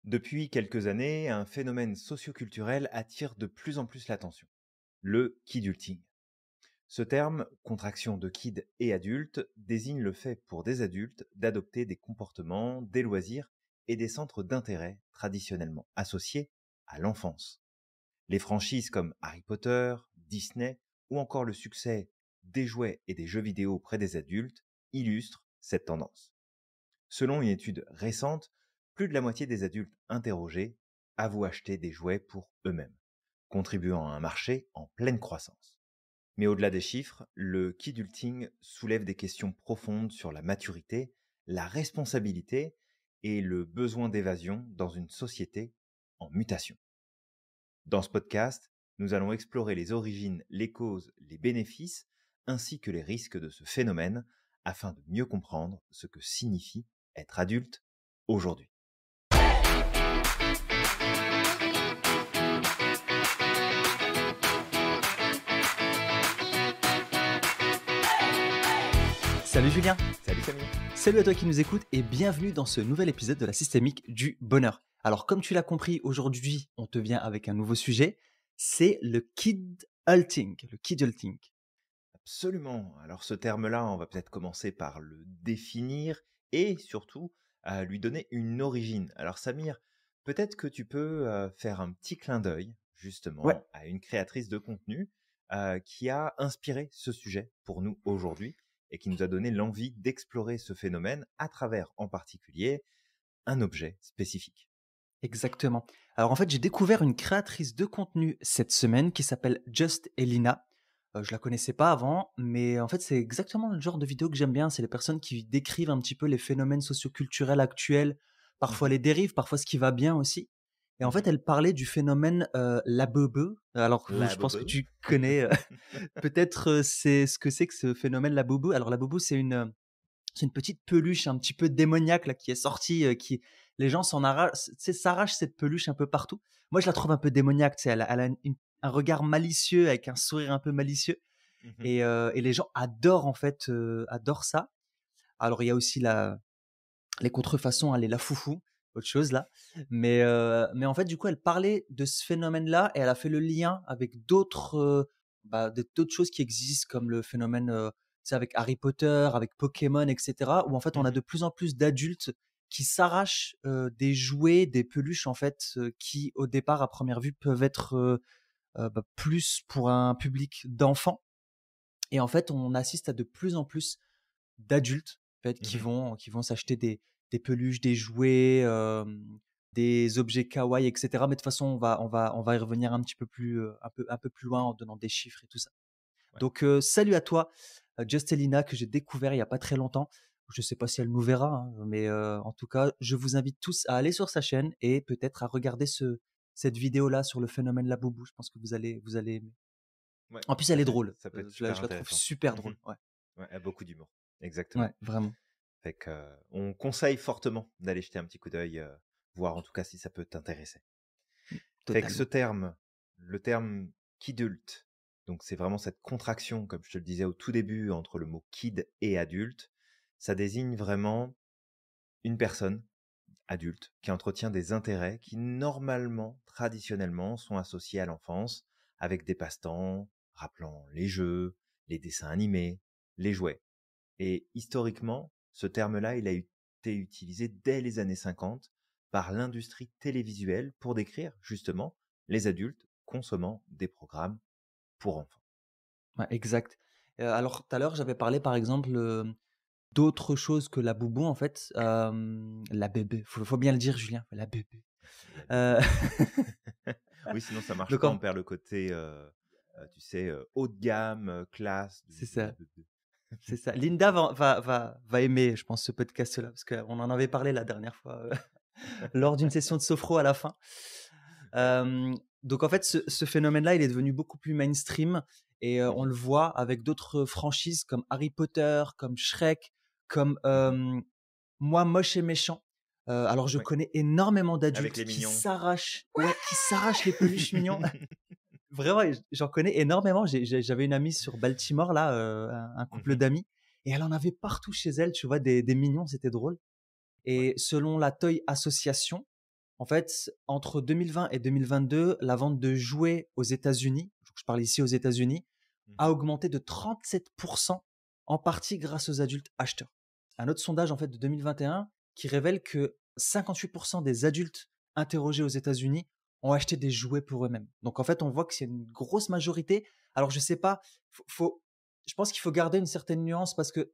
Depuis quelques années, un phénomène socioculturel attire de plus en plus l'attention, le kidulting. Ce terme, contraction de kid et adulte, désigne le fait pour des adultes d'adopter des comportements, des loisirs et des centres d'intérêt traditionnellement associés à l'enfance. Les franchises comme Harry Potter, Disney ou encore le succès des jouets et des jeux vidéo auprès des adultes illustrent cette tendance. Selon une étude récente, plus de la moitié des adultes interrogés avouent acheter des jouets pour eux-mêmes, contribuant à un marché en pleine croissance. Mais au-delà des chiffres, le kidulting soulève des questions profondes sur la maturité, la responsabilité et le besoin d'évasion dans une société en mutation. Dans ce podcast, nous allons explorer les origines, les causes, les bénéfices, ainsi que les risques de ce phénomène, afin de mieux comprendre ce que signifie être adulte aujourd'hui. Salut Julien, Salut Camille. salut à toi qui nous écoutes et bienvenue dans ce nouvel épisode de la systémique du bonheur. Alors comme tu l'as compris, aujourd'hui on te vient avec un nouveau sujet, c'est le kidulting, le kidulting. Absolument. Alors ce terme-là, on va peut-être commencer par le définir et surtout à lui donner une origine. Alors Samir, peut-être que tu peux faire un petit clin d'œil Ouais, justement à une créatrice de contenu qui a inspiré ce sujet pour nous aujourd'hui et qui nous a donné l'envie d'explorer ce phénomène à travers en particulier un objet spécifique. exactement. Alors en fait j'ai découvert une créatrice de contenu cette semaine qui s'appelle Just Elina. Je la connaissais pas avant, mais en fait c'est exactement le genre de vidéo que j'aime bien, c'est les personnes qui décrivent un petit peu les phénomènes socioculturels actuels, parfois Mhm, les dérives, parfois ce qui va bien aussi. Et en fait, mhm. elle parlait du phénomène, la bebe. Alors, La je pense que bobo. tu connais, peut-être, c'est ce que c'est que ce phénomène la boubou. Alors la boubou, c'est une petite peluche un petit peu démoniaque là qui est sortie, qui les gens s'en arrachent, tu sais, s'arrachent cette peluche un peu partout. Moi, je la trouve un peu démoniaque, tu sais, elle a un regard malicieux avec un sourire un peu malicieux Mhm, et les gens adorent en fait, adorent ça. Alors il y a aussi les contrefaçons, hein, les lafoufou, autre chose là. Mais en fait, du coup, elle parlait de ce phénomène-là et elle a fait le lien avec d'autres, d'autres choses qui existent comme le phénomène, tu sais, avec Harry Potter, avec Pokémon, etc. Où en fait, on a de mhm. plus en plus d'adultes qui s'arrachent des jouets, des peluches en fait, qui au départ, à première vue, peuvent être plus pour un public d'enfants. Et en fait, on assiste à de plus en plus d'adultes en fait, qui Mhm. vont s'acheter des peluches, des jouets, des objets kawaii, etc. Mais de toute façon, on va y revenir un petit peu plus, un peu plus loin en donnant des chiffres et tout ça. Ouais. Donc, salut à toi, Justelina, que j'ai découvert il y a pas très longtemps. Je sais pas si elle nous verra, hein, mais en tout cas, je vous invite tous à aller sur sa chaîne et peut-être à regarder cette vidéo-là sur le phénomène la boubou. Je pense que vous allez aimer. Ouais, En plus, elle est drôle. ça peut être Je super la trouve intéressant. super Mhm. drôle. Ouais, Ouais, elle a beaucoup d'humour. Exactement. ouais, vraiment. Fait que, on conseille fortement d'aller jeter un petit coup d'œil, voir en tout cas si ça peut t'intéresser. Fait que ce Totalement. terme, le terme kidult, donc c'est vraiment cette contraction, comme je te le disais au tout début, entre le mot kid et adulte, ça désigne vraiment une personne adulte qui entretient des intérêts qui normalement, traditionnellement, sont associés à l'enfance, avec des passe-temps rappelant les jeux, les dessins animés, les jouets. Et historiquement, ce terme-là, il a été utilisé dès les années 50 par l'industrie télévisuelle pour décrire justement les adultes consommant des programmes pour enfants. Ouais, exact. Alors tout à l'heure, j'avais parlé par exemple, d'autres choses que la boubou en fait, la bébé. Faut bien le dire Julien, la bébé. La Heu, bébé. Oui, sinon ça marche donc pas, on en perd le côté, tu sais, haut de gamme, classe c'est de la ça, bébé. c'est ça. Linda va aimer, je pense, ce podcast-là parce qu'on en avait parlé la dernière fois, lors d'une session de sophro à la fin. Ouais. Donc en fait, ce phénomène-là, il est devenu beaucoup plus mainstream et on Mmh. le voit avec d'autres franchises comme Harry Potter, comme Shrek, comme Mmh. Moi moche et méchant. Alors je Ouais, connais énormément avec d'adultes les mignons. qui s'arrachent les peluches mignons. Vraiment, j'en connais énormément. J'avais une amie sur Baltimore là, un couple Mmh. d'amis, et elle en avait partout chez elle. Tu vois des mignons, c'était drôle. Ouais. Et selon la Toy Association, En fait, entre 2020 et 2022, la vente de jouets aux États-Unis, donc je parle ici aux États-Unis, a Mmh. augmenté de 37%, en partie grâce aux adultes acheteurs. Un autre sondage en fait de 2021 qui révèle que 58% des adultes interrogés aux États-Unis ont acheté des jouets pour eux-mêmes. Donc en fait, on voit que c'est une grosse majorité. Alors je sais pas, je pense qu'il faut garder une certaine nuance parce que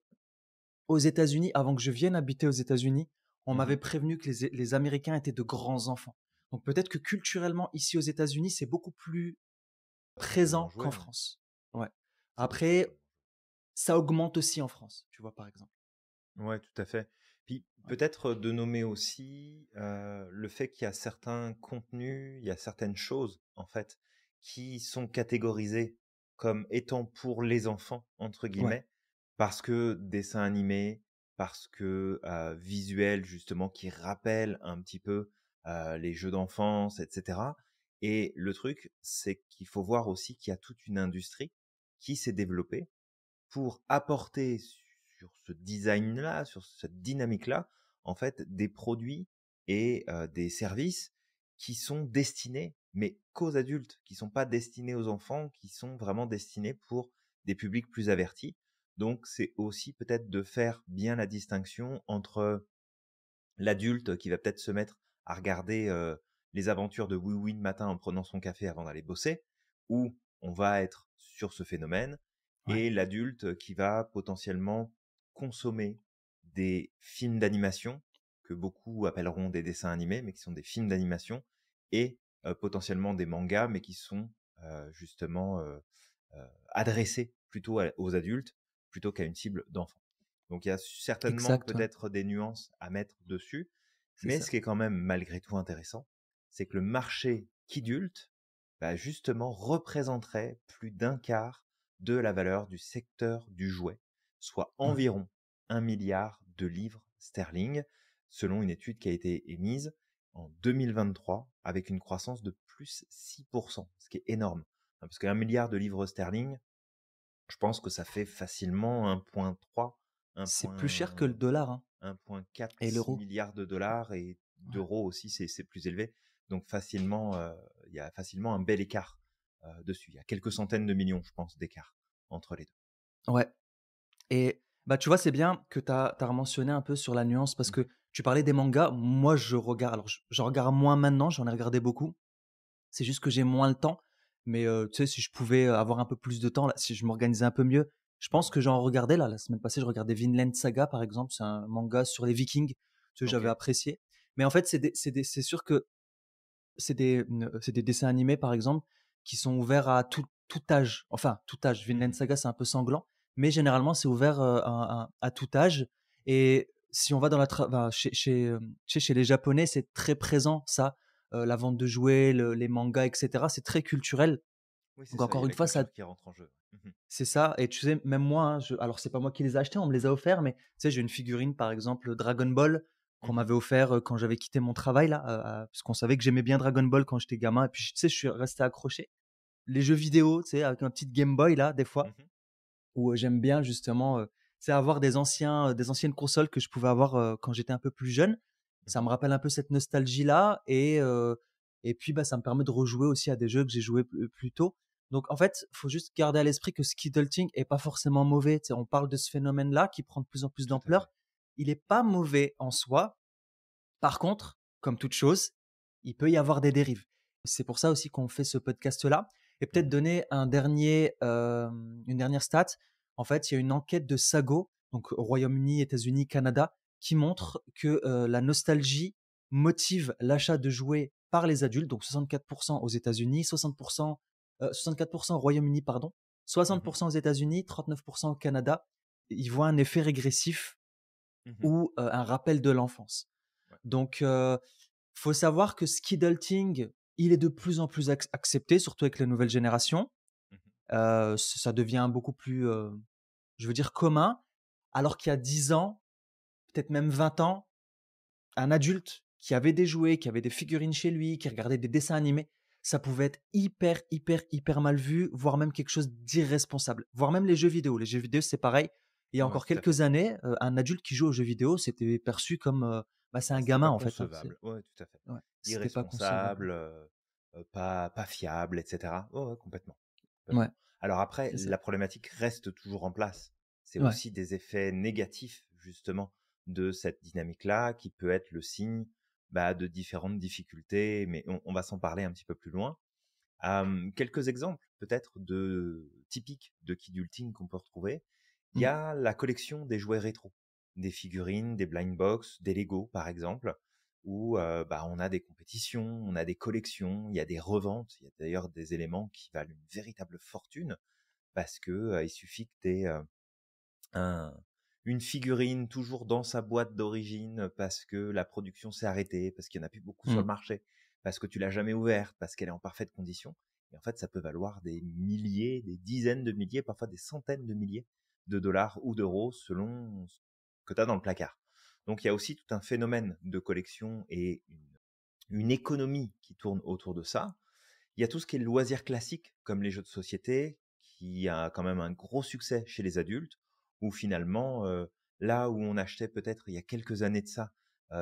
aux États-Unis, avant que je vienne habiter aux États-Unis, on m'avait Mmh. prévenu que les Américains étaient de grands enfants. Donc peut-être que culturellement, ici aux États-Unis, c'est beaucoup plus Facilement présent qu'en joué, ouais. France. Ouais. C'est plus Après, facilement ça augmente aussi en France, tu vois, par exemple. joué. Ouais, tout à fait. Puis Ouais. peut-être de nommer aussi, le fait qu'il y a certains contenus, il y a certaines choses, en fait, qui sont catégorisées comme étant «pour les enfants» entre Ouais. guillemets, parce que dessins animés, parce que, visuels justement qui rappellent un petit peu, les jeux d'enfance et cetera. Et le truc, c'est qu'il faut voir aussi qu'il y a toute une industrie qui s'est développée pour apporter sur ce design-là, sur cette dynamique-là, en fait, des produits et des services qui sont destinés, mais qu'aux adultes, qui sont pas destinés aux enfants, qui sont vraiment destinés pour des publics plus avertis. Donc, c'est aussi peut-être de faire bien la distinction entre l'adulte qui va peut-être se mettre à regarder les aventures de Oui-Oui le matin en prenant son café avant d'aller bosser, où on va être sur ce phénomène, Ouais. et l'adulte qui va potentiellement consommer des films d'animation, que beaucoup appelleront des dessins animés, mais qui sont des films d'animation, et potentiellement des mangas, mais qui sont justement adressés plutôt aux adultes, plutôt qu'à une cible d'enfants. Donc il y a certainement Exact, ouais. peut-être des nuances à mettre dessus, C'est mais ça. ce qui est quand même malgré tout intéressant, c'est que le marché qu'adulte, bah, justement, représenterait plus d'un quart de la valeur du secteur du jouet, soit Ouais. environ 1 milliard de livres sterling, selon une étude qui a été émise en 2023, avec une croissance de plus 6%, ce qui est énorme. Parce qu'1 milliard de livres sterling, je pense que ça fait facilement 1,3, C'est plus cher que le 1,4 dollar, hein, et 1,4 l'euro. milliards de dollars, et Ouais. d'euros aussi, c'est plus élevé. Donc facilement, il y a facilement un bel écart dessus. Il y a quelques centaines de millions, je pense, d'écart entre les deux. Ouais. Et bah, tu vois, c'est bien que tu as mentionné un peu sur la nuance parce que Mhm. tu parlais des mangas. Moi, je regarde, alors je regarde moins maintenant, j'en ai regardé beaucoup. C'est juste que j'ai moins le temps. Mais tu sais, si je pouvais avoir un peu plus de temps, là, si je m'organisais un peu mieux, je pense Mhm. que j'en regardais là. La semaine passée, je regardais Vinland Saga, par exemple. C'est un manga sur les Vikings. Tu sais, Ok. j'avais apprécié. Mais en fait, c'est sûr que c'est des dessins animés, par exemple, qui sont ouverts à tout âge. Enfin, tout âge. Vinland Mhm. Saga, c'est un peu sanglant, mais généralement, c'est ouvert à tout âge. Et si on va dans chez les Japonais, c'est très présent, ça. La vente de jouets, les mangas, etc. C'est très culturel. Oui, c'est Donc, ça, il y encore a une la fois, ça, culture qui rentre en jeu. Mhm. c'est ça. Et tu sais, même moi, hein, alors c'est pas moi qui les ai achetés, on me les a offerts, mais tu sais, j'ai une figurine, par exemple, Dragon Ball, qu'on Mhm. m'avait offert quand j'avais quitté mon travail, là, parce qu'on savait que j'aimais bien Dragon Ball quand j'étais gamin. Et puis, tu sais, je suis resté accroché. Les jeux vidéo, tu sais, avec un petit Game Boy, là, des fois, Mhm. où j'aime bien, justement, tu sais, avoir des anciennes consoles que je pouvais avoir quand j'étais un peu plus jeune. Ça Mhm. me rappelle un peu cette nostalgie-là. Et puis, bah, ça me permet de rejouer aussi à des jeux que j'ai joués plus tôt. Donc, en fait, faut juste garder à l'esprit que skiddleting est pas forcément mauvais. Tu sais, on parle de ce phénomène-là qui prend de plus en plus Tout à fait. d'ampleur. Il est pas mauvais en soi. Par contre, comme toute chose, il peut y avoir des dérives. C'est pour ça aussi qu'on fait ce podcast-là. Et peut-être Mhm. donner une dernière stat. En fait, il y a une enquête de Sago, donc Royaume-Uni, États-Unis, Canada, qui montre que la nostalgie motive l'achat de jouets par les adultes, donc 64% aux États-Unis, 64% au Royaume-Uni, pardon, Mhm. 60% aux États-Unis, 39% au Canada. Ils voient un effet régressif Mhm. ou un rappel de l'enfance. Ouais. Donc, faut savoir que skiddleting, il est de plus en plus accepté, surtout avec les nouvelles générations. Mhm. Ça devient beaucoup plus, je veux dire, commun. Alors qu'il y a 10 ans, peut-être même 20 ans, un adulte qui avait des jouets, qui avait des figurines chez lui, qui regardait des dessins animés, ça pouvait être hyper, hyper, hyper mal vu, voire même quelque chose d'irresponsable. Voire même les jeux vidéo. Les jeux vidéo, c'est pareil. Il y a Ouais, encore tout à fait. quelques années, un adulte qui joue aux jeux vidéo, c'était perçu comme bah, c'est Bah, un c'était gamin pas en fait, hein, c'est concevable. Ouais, tout à fait. ouais, c'était pas concevable. Irresponsable, pas fiable et cetera. Ouais, ouais, complètement, Ouais, complètement. Alors après, c'est ça. la problématique reste toujours en place. C'est Ouais. aussi des effets négatifs, justement, de cette dynamique-là, qui peut être le signe, bah, de différentes difficultés, mais on va s'en parler un petit peu plus loin. Quelques exemples peut-être de typiques de kidulting qu'on peut retrouver. Il y Mmh. a la collection des jouets rétro, des figurines, des blind box, des Lego par exemple, où bah, on a des compétitions, on a des collections, il y a des reventes, il y a d'ailleurs des éléments qui valent une véritable fortune parce que il suffit que tu aies un- une figurine toujours dans sa boîte d'origine parce que la production s'est arrêtée, parce qu'il n'y en a plus beaucoup sur Mmh. le marché, parce que tu l'as jamais ouverte, parce qu'elle est en parfaite condition. Et en fait, ça peut valoir des milliers, des dizaines de milliers, parfois des centaines de milliers de dollars ou d'euros selon ce que tu as dans le placard. Donc il y a aussi tout un phénomène de collection et une économie qui tourne autour de ça. Il y a tout ce qui est le loisir classique, comme les jeux de société, qui a quand même un gros succès chez les adultes, où finalement, là où on achetait peut-être il y a quelques années de ça,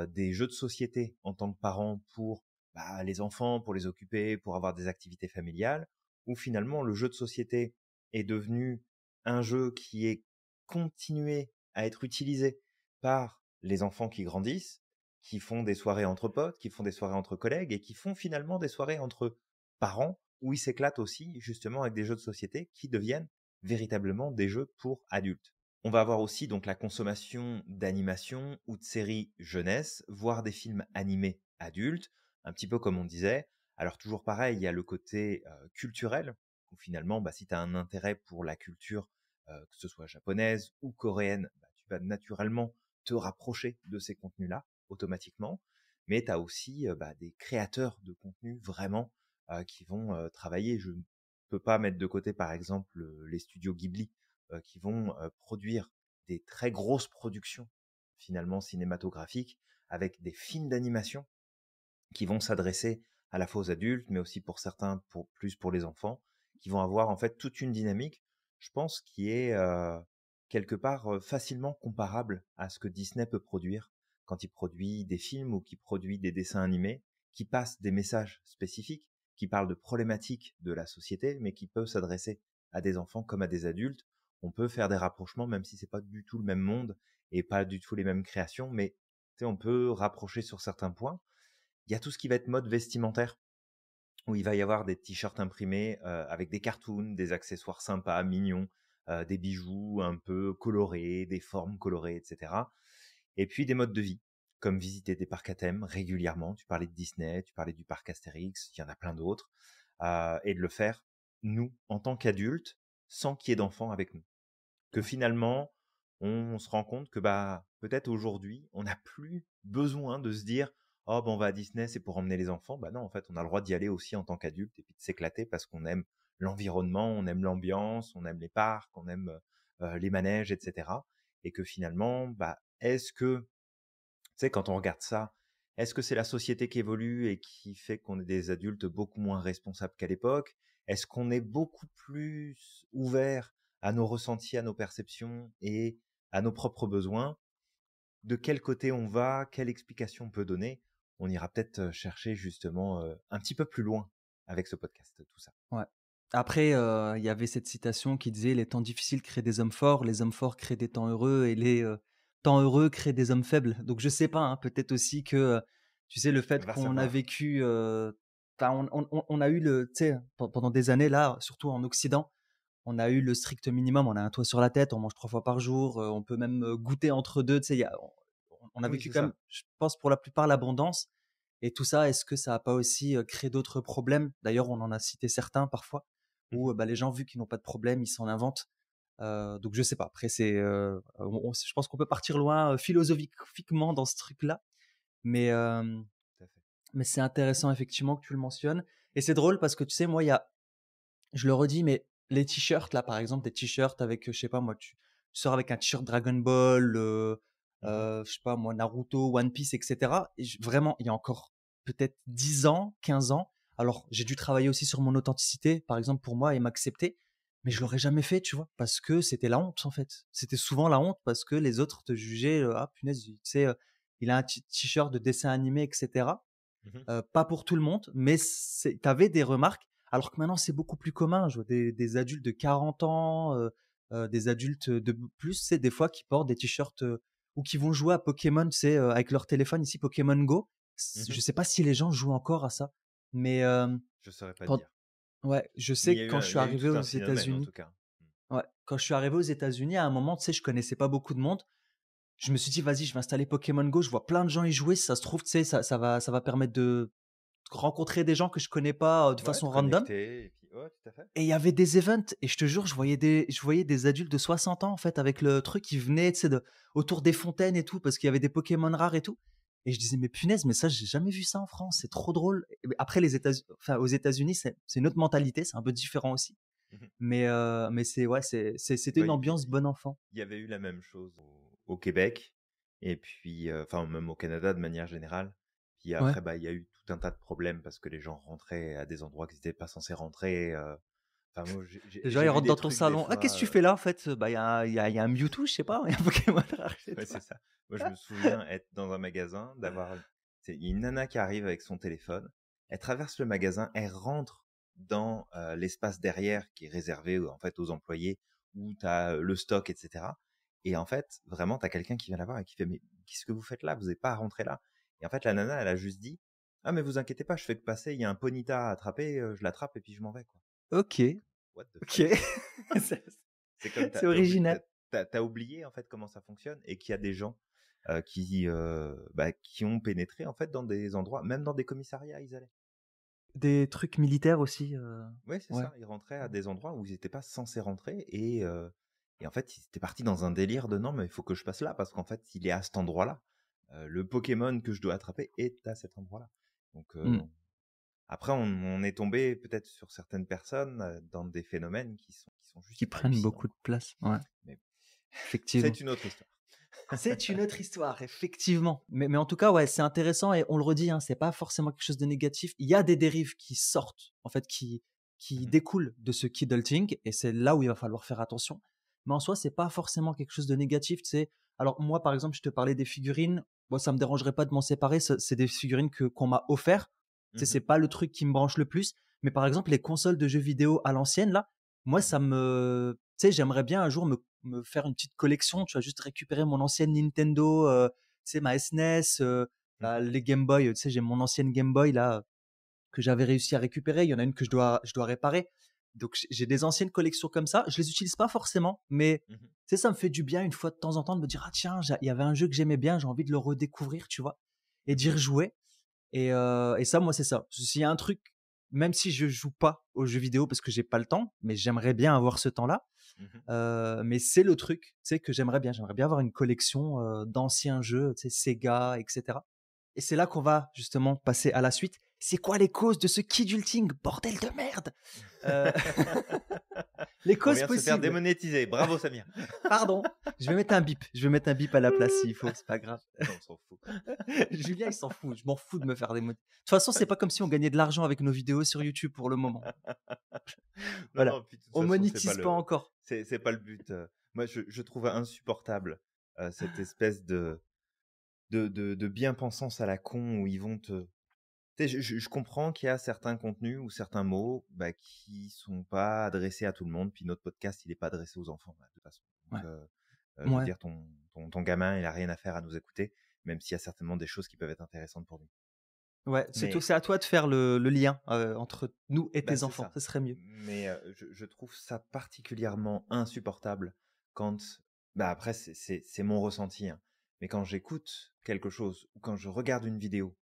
des jeux de société en tant que parent pour bah, les enfants, pour les occuper, pour avoir des activités familiales, où finalement le jeu de société est devenu un jeu qui est continué à être utilisé par les enfants qui grandissent, qui font des soirées entre potes, qui font des soirées entre collègues et qui font finalement des soirées entre parents où ils s'éclatent aussi justement avec des jeux de société qui deviennent véritablement des jeux pour adultes. On va avoir aussi donc la consommation d'animation ou de séries jeunesse, voire des films animés adultes, un petit peu comme on disait. Alors toujours pareil, il y a le côté culturel, où finalement, bah, si tu as un intérêt pour la culture, que ce soit japonaise ou coréenne, bah, tu vas naturellement te rapprocher de ces contenus-là automatiquement. Mais tu as aussi bah, des créateurs de contenu vraiment qui vont travailler. Je ne peux pas mettre de côté, par exemple, les studios Ghibli qui vont produire des très grosses productions finalement cinématographiques avec des films d'animation qui vont s'adresser à la fois aux adultes, mais aussi pour certains, plus pour les enfants, qui vont avoir en fait toute une dynamique, je pense, qui est quelque part facilement comparable à ce que Disney peut produire quand il produit des films ou qui produit des dessins animés, qui passent des messages spécifiques, qui parlent de problématiques de la société, mais qui peuvent s'adresser à des enfants comme à des adultes. On peut faire des rapprochements, même si c'est pas du tout le même monde et pas du tout les mêmes créations, mais on peut rapprocher sur certains points. Il y a tout ce qui va être mode vestimentaire, où il va y avoir des t-shirts imprimés avec des cartoons, des accessoires sympas, mignons, des bijoux un peu colorés, des formes colorées, etc. Et puis des modes de vie, comme visiter des parcs à thème régulièrement. Tu parlais de Disney, tu parlais du parc Astérix, il y en a plein d'autres. Et de le faire, nous, en tant qu'adultes, sans qu'il y ait d'enfants avec nous. Que Ouais. finalement, on se rend compte que bah peut-être aujourd'hui, on n'a plus besoin de se dire oh ben on va à Disney, c'est pour emmener les enfants. Bah non, en fait, on a le droit d'y aller aussi en tant qu'adulte et puis de s'éclater parce qu'on aime l'environnement, on aime l'ambiance, on aime les parcs, on aime les manèges, etc. Et que finalement, bah est-ce que tu sais quand on regarde ça, est-ce que c'est la société qui évolue et qui fait qu'on est des adultes beaucoup moins responsables qu'à l'époque? Est-ce qu'on est beaucoup plus ouvert à nos ressentis, à nos perceptions et à nos propres besoins? De quel côté on va? Quelle explication on peut donner? On ira peut-être chercher justement un petit peu plus loin avec ce podcast, tout ça. Ouais. Après, il y avait cette citation qui disait: «Les temps difficiles créent des hommes forts créent des temps heureux et les, temps heureux créent des hommes faibles». Donc je sais pas, hein, peut-être aussi que, tu sais, le fait Va qu'on a savoir. vécu, enfin on a eu le tu sais, pendant des années là, surtout en Occident, on a eu le strict minimum. On a un toit sur la tête, on mange 3 fois par jour, on peut même, goûter entre 2. Tu sais, il y a on a Oui, vécu c'est quand même, ça. je pense pour la plupart, l'abondance et tout ça, est-ce que ça a pas aussi, créé d'autres problèmes? D'ailleurs, on en a cité certains parfois où, Mhm. bah, les gens vu qu'ils n'ont pas de problème, ils s'en inventent. Donc je sais pas. Après c'est, je pense qu'on peut partir loin, philosophiquement dans ce truc-là, mais Tout à fait. mais c'est intéressant effectivement que tu le mentionnes et c'est drôle parce que tu sais, moi, il y a je le redis, mais les t-shirts là, par exemple, des t-shirts avec, je sais pas moi, tu sors avec un t-shirt Dragon Ball, Mhm. je sais pas moi, Naruto, One Piece, et cetera. Et vraiment, il y a encore peut-être 10 ans, 15 ans, alors j'ai dû travailler aussi sur mon authenticité, par exemple pour moi et m'accepter, mais je Mhm. l'aurais jamais fait, tu vois? Parce que c'était la honte, en fait. C'était souvent la honte parce que les autres te jugeaient, «Ah punaise, tu sais, il a un t-shirt de dessin animé, etc. Mmh. Pas pour tout le monde, mais tu avais des remarques, alors que maintenant c'est beaucoup plus commun. Je vois des adultes de 40 ans, des adultes de plus, c'est des fois qui portent des t-shirts, ou qui vont jouer à Pokémon, tu sais, avec leur téléphone ici, Pokémon Go. Je Mmh. sais pas si les gens jouent encore à ça, mais Je saurais pas te quand dire. ouais, je Mais sais que quand je il suis y a eu arrivé tout aux un phénomène en États-Unis tout cas. Mmh. ouais, quand je suis arrivé aux États-Unis, à un moment, tu sais, je connaissais pas beaucoup de monde. Je me suis dit: «Vas-y, je vais installer Pokémon Go». Je vois plein de gens y jouer. Si ça se trouve, tu sais, ça va permettre de rencontrer des gens que je connais pas, de Ouais, te façon random. connecter et puis ouais, tout à fait. Et il y avait des events et je te jure, je voyais des adultes de 60 ans, en fait, avec le truc qui venaient, tu sais, autour des fontaines et tout, parce qu'il y avait des Pokémon rares et tout. Et je disais: «Mais punaise, mais ça, j'ai jamais vu ça en France, c'est trop drôle». Et après aux États-Unis, c'est une autre mentalité, c'est un peu différent aussi. Mmh. Mais c'est ouais, c'était Bah, une ambiance bon enfant. il y avait eu la même chose au Québec et puis, enfin même au Canada de manière générale. Puis Ouais. après, bah, il y a eu tout un tas de problèmes parce que les gens rentraient à des endroits qu'ils étaient pas censés rentrer, enfin moi Les gens, j'ai ils vu rentrent des dans ton trucs des salon: «Ah, qu'est-ce que fois, tu fais là, en fait?» «Bah, il y a un Mewtwo, je sais pas, il y a un Pokémon rare chez ouais, c'est toi». ça. Moi, je me souviens être dans un magasin, d'avoir il y a une nana qui arrive avec son téléphone, elle traverse le magasin, elle rentre dans, l'espace derrière qui est réservé, en fait, aux employés où tu as, le stock et cetera et en fait, vraiment, tu as quelqu'un qui vient la voir et qui fait: «Mais qu'est-ce que vous faites là? Vous avez pas à rentrer là» et en fait, la nana, elle a juste dit: «Ah mais vous inquiétez pas, je fais que passer, il y a un ponyta à attraper, je l'attrape et puis je m'en vais, quoi». OK, What the fuck? OK. C'est C'est comme c'est original. tu oublié, en fait, comment ça fonctionne et qu'il y a des gens, qui ont pénétré, en fait, dans des endroits même dans des commissariats, ils allaient. Des trucs militaires aussi, Ouais, c'est ouais. ça, ils rentraient à des endroits où ils étaient pas censés rentrer et en fait, ils étaient partis dans un délire de: «Non, mais il faut que je passe là parce qu'en fait, il est à cet endroit-là. Le Pokémon que je dois attraper est à cet endroit-là». Donc Mmh. après on est tombé peut-être sur certaines personnes, dans des phénomènes qui sont Qui juste prennent hallucinants, beaucoup de quoi. place, ouais, Mais effectivement. c'est une autre histoire. C'est une autre histoire, effectivement. Mais en tout cas, ouais, c'est intéressant et on le redit, hein, c'est pas forcément quelque chose de négatif. Il y a des dérives qui sortent, en fait, qui Mmh. découlent de ce kidulting et c'est là où il va falloir faire attention. Mais en soi, c'est pas forcément quelque chose de négatif, tu sais. Alors moi, par exemple, je te parlais des figurines. Moi, ça me dérangerait pas de m'en séparer. C'est des figurines qu'on m'a offert. Tu sais, Mmh. c'est pas le truc qui me branche le plus. Mais par exemple, les consoles de jeux vidéo à l'ancienne, là, moi, Mmh. tu sais, j'aimerais bien un jour me faire une petite collection, tu vois, juste récupérer mon ancienne Nintendo, tu sais, ma SNES, Mmh. les Game Boy, tu sais, j'ai mon ancienne Game Boy là, que j'avais réussi à récupérer. Il y en a une que je dois réparer. Donc j'ai des anciennes collections comme ça. Je les utilise pas forcément, mais Mmh. tu sais, ça me fait du bien une fois de temps en temps de me dire: «Ah tiens, il y avait un jeu que j'aimais bien, j'ai envie de le redécouvrir», tu vois? Et Mmh. d'y rejouer. Et ça, moi, c'est ça. S'il y a un truc, même si je joue pas aux jeux vidéo parce que j'ai pas le temps, mais j'aimerais bien avoir ce temps-là. Mmh. Mais c'est le truc, tu sais, que j'aimerais bien. J'aimerais bien avoir une collection d'anciens jeux, tu sais, Sega, etc. Et c'est là qu'on va justement passer à la suite. C'est quoi les causes de ce kidulting, bordel de merde? Euh, les On causes vient de se faire possibles. démonétiser. Bravo Samir. Pardon, je vais mettre un bip. Je vais mettre un bip à la place s'il faut, c'est pas grave. On s'en fout. Julien, il s'en fout. Je m'en fous de me faire des mots. De toute façon, c'est pas comme si on gagnait de l'argent avec nos vidéos sur YouTube pour le moment. Non, Voilà. non, puis de toute On façon, monétise pas encore. c'est pas le but. Moi, je trouve insupportable cette espèce de bien-pensance à la con où ils vont te. Tu sais, je comprends qu'il y a certains contenus ou certains mots bah, qui sont pas adressés à tout le monde. Puis notre podcast, il est pas adressé aux enfants, bah, de toute façon. Ouais. Donc, je veux Ouais. dire, ton gamin, il a rien à faire à nous écouter, même s'il y a certainement des choses qui peuvent être intéressantes pour lui. Ouais, Mais c'est à toi de faire le lien entre nous et bah, tes c'est enfants. ça. Ce serait mieux. Mais je trouve ça particulièrement insupportable quand, bah après c'est mon ressenti, hein, mais quand j'écoute quelque chose ou quand je regarde une vidéo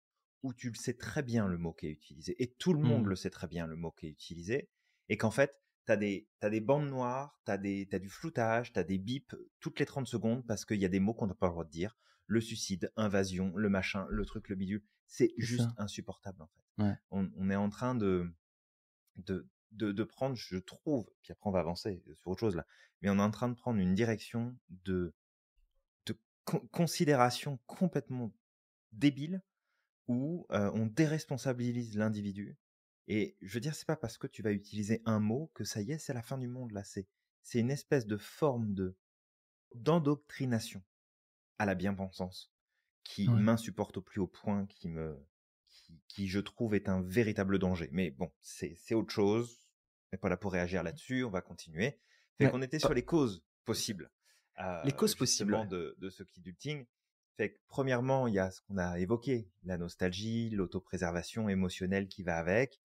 où tu le sais très bien le mot qui est utilisé et tout le monde Mmh. le sait très bien le mot qui est utilisé et qu'en fait t'as des bandes noires, t'as du floutage, t'as des bips toutes les 30 secondes parce qu'il y a des mots qu'on n'a pas le droit de dire, le suicide, invasion, le machin, le truc, le bidule, c'est C'est juste ça. insupportable en fait. Ouais. On est en train de prendre, je trouve, puis après on va avancer sur autre chose là, mais on est en train de prendre une direction de considération complètement débile où on déresponsabilise l'individu. Et je veux dire, c'est pas parce que tu vas utiliser un mot que ça y est, c'est la fin du monde là. C'est une espèce de forme d'endoctrination à la bien-pensance qui Ouais. m'insupporte au plus haut point, qui, je trouve, est un véritable danger. Mais bon, c'est autre chose. On n'est pas là pour réagir là-dessus. On va continuer. Fait Ouais. qu'on était sur les causes possibles, Les causes possibles, justement, ouais. de ce kidulting. Fait que, premièrement, il y a ce qu'on a évoqué, la nostalgie, l'autopréservation émotionnelle qui va avec.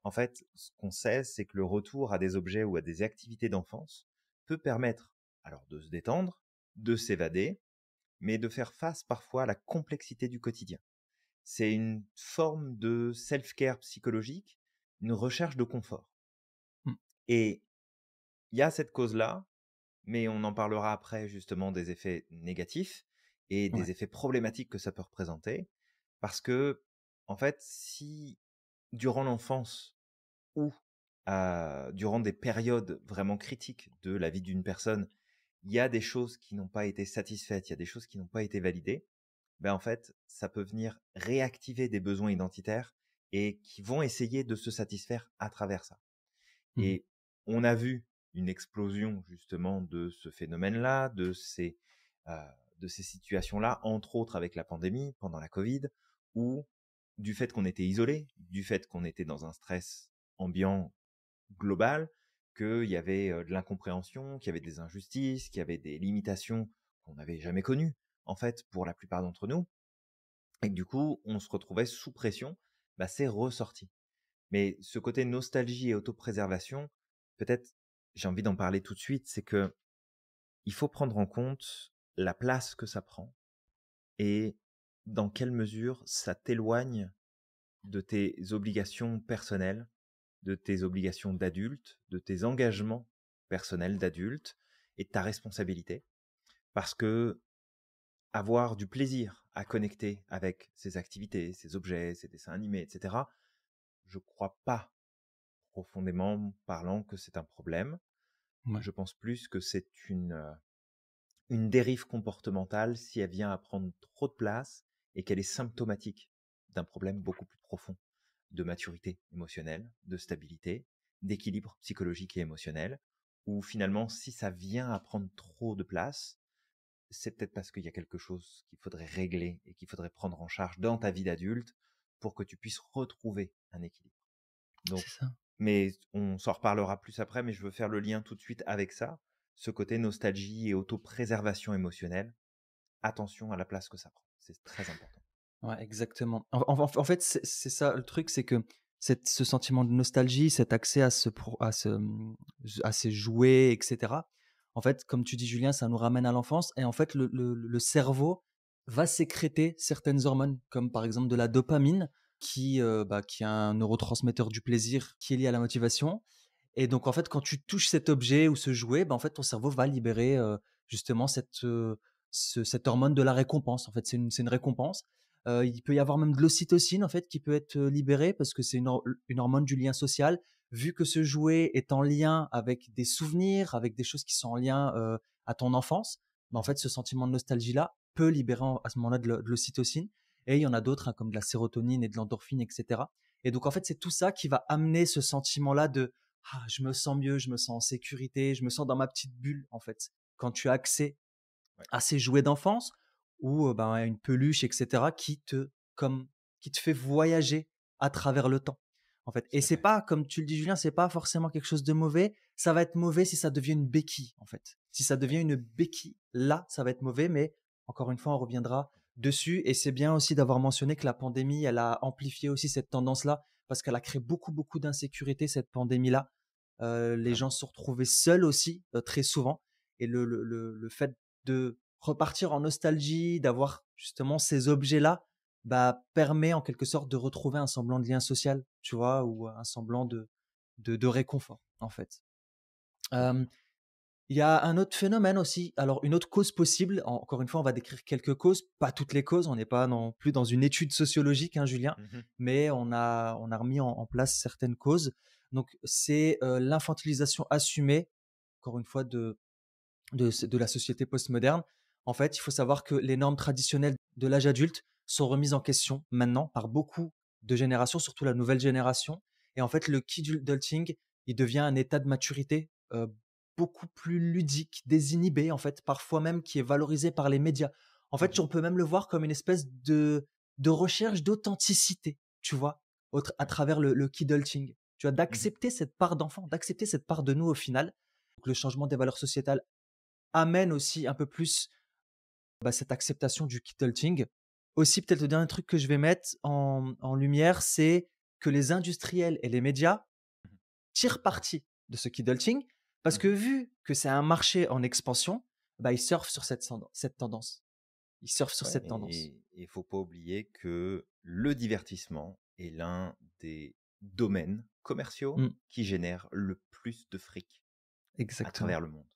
En fait, ce qu'on sait, c'est que le retour à des objets ou à des activités d'enfance peut permettre alors de se détendre, de s'évader, mais de faire face parfois à la complexité du quotidien. C'est une forme de self-care psychologique, une recherche de confort. Mmh. Et il y a cette cause-là, mais on en parlera après justement des effets négatifs et Ouais. des effets problématiques que ça peut représenter. Parce que, en fait, si durant l'enfance ou durant des périodes vraiment critiques de la vie d'une personne, il y a des choses qui n'ont pas été satisfaites, il y a des choses qui n'ont pas été validées, ben en fait, ça peut venir réactiver des besoins identitaires et qui vont essayer de se satisfaire à travers ça. Mmh. Et on a vu une explosion justement de ce phénomène-là, euh, de ces situations-là, entre autres avec la pandémie, pendant la Covid, où du fait qu'on était isolé, du fait qu'on était dans un stress ambiant global, qu'il y avait de l'incompréhension, qu'il y avait des injustices, qu'il y avait des limitations qu'on n'avait jamais connues, en fait, pour la plupart d'entre nous, et que du coup, on se retrouvait sous pression, bah, c'est ressorti. Mais ce côté nostalgie et autopréservation, peut-être, j'ai envie d'en parler tout de suite, c'est que il faut prendre en compte la place que ça prend et dans quelle mesure ça t'éloigne de tes obligations personnelles, de tes obligations d'adulte, de tes engagements personnels d'adulte et de ta responsabilité. Parce que avoir du plaisir à connecter avec ces activités, ces objets, ces dessins animés, etc., je crois pas profondément parlant que c'est un problème. Ouais. Je pense plus que c'est une dérive comportementale si elle vient à prendre trop de place et qu'elle est symptomatique d'un problème beaucoup plus profond de maturité émotionnelle, de stabilité, d'équilibre psychologique et émotionnel, ou finalement, si ça vient à prendre trop de place, c'est peut-être parce qu'il y a quelque chose qu'il faudrait régler et qu'il faudrait prendre en charge dans ta vie d'adulte pour que tu puisses retrouver un équilibre. Donc, C'est ça. mais on s'en reparlera plus après, mais je veux faire le lien tout de suite avec ça, ce côté nostalgie et autopréservation émotionnelle. Attention à la place que ça prend, c'est très important. Ouais, exactement. En fait, c'est ça le truc, c'est que ce sentiment de nostalgie, cet accès à ces jouets, et cetera, en fait, comme tu dis, Julien, ça nous ramène à l'enfance et en fait, le cerveau va sécréter certaines hormones, comme par exemple de la dopamine qui est un neurotransmetteur du plaisir qui est lié à la motivation et donc en fait, quand tu touches cet objet ou ce jouet, en fait, ton cerveau va libérer, justement cette hormone de la récompense. En fait, c'est une récompense. Il peut y avoir même de l'ocytocine, en fait, qui peut être, libérée parce que c'est une hormone du lien social. Vu que ce jouet est en lien avec des souvenirs, avec des choses qui sont en lien, à ton enfance, en fait, ce sentiment de nostalgie-là peut libérer à ce moment-là de l'ocytocine et il y en a d'autres, hein, comme de la sérotonine et de l'endorphine et cetera et donc en fait, c'est tout ça qui va amener ce sentiment-là de: «Ah, je me sens mieux, je me sens en sécurité, je me sens dans ma petite bulle», en fait. Quand tu as accès Ouais, à ces jouets d'enfance ou une peluche et cetera comme qui te fait voyager à travers le temps, en fait et tout à c'est fait. pas comme tu le dis Julien, c'est pas forcément quelque chose de mauvais. Ça va être mauvais si ça devient une béquille, en fait. Si ça Ouais, devient une béquille, là, ça va être mauvais mais encore une fois, on reviendra dessus et c'est bien aussi d'avoir mentionné que la pandémie, elle a amplifié aussi cette tendance-là parce qu'elle a créé beaucoup, beaucoup d'insécurité, cette pandémie-là. Les gens vraiment. se sont retrouvés seuls aussi, très souvent et le fait de repartir en nostalgie, d'avoir justement ces objets-là, permet en quelque sorte de retrouver un semblant de lien social, tu vois? Ou un semblant de réconfort, en fait. Tout à Hem, fait. il y a un autre phénomène aussi, alors une autre cause possible, encore une fois, on va décrire quelques causes, pas toutes les causes, on n'est pas non plus dans une étude sociologique, hein, Julien, Mhm. mais on a remis en place certaines causes. Donc c'est, l'infantilisation assumée, encore une fois, de la société postmoderne. En fait, il faut savoir que les normes traditionnelles de l'âge adulte sont remises en question maintenant par beaucoup de générations, surtout la nouvelle génération. Et en fait, le kidulting, il devient un état de maturité beaucoup plus ludique, désinhibé, en fait, parfois même qui est valorisé par les médias. En fait, Mmh. on peut même le voir comme une espèce de recherche d'authenticité, tu vois, à Ouais. travers le kidulting. Tu vois, Mmh. d'accepter cette part d'enfant, d'accepter cette part de nous au final. Donc, le changement des valeurs sociétales amène aussi un peu plus cette acceptation du kidulting. Aussi, peut-être le dernier truc que je vais mettre en lumière, c'est que les industriels et les médias Mmh. tirent parti de ce kidulting parce que Mmh. vu que c'est un marché en expansion, ils surfent sur cette tendance. Ils surfent sur Ouais, cette tendance. et il faut pas oublier que le divertissement est l'un des domaines commerciaux Mmh, qui génèrent le plus de fric à exactement. travers le monde.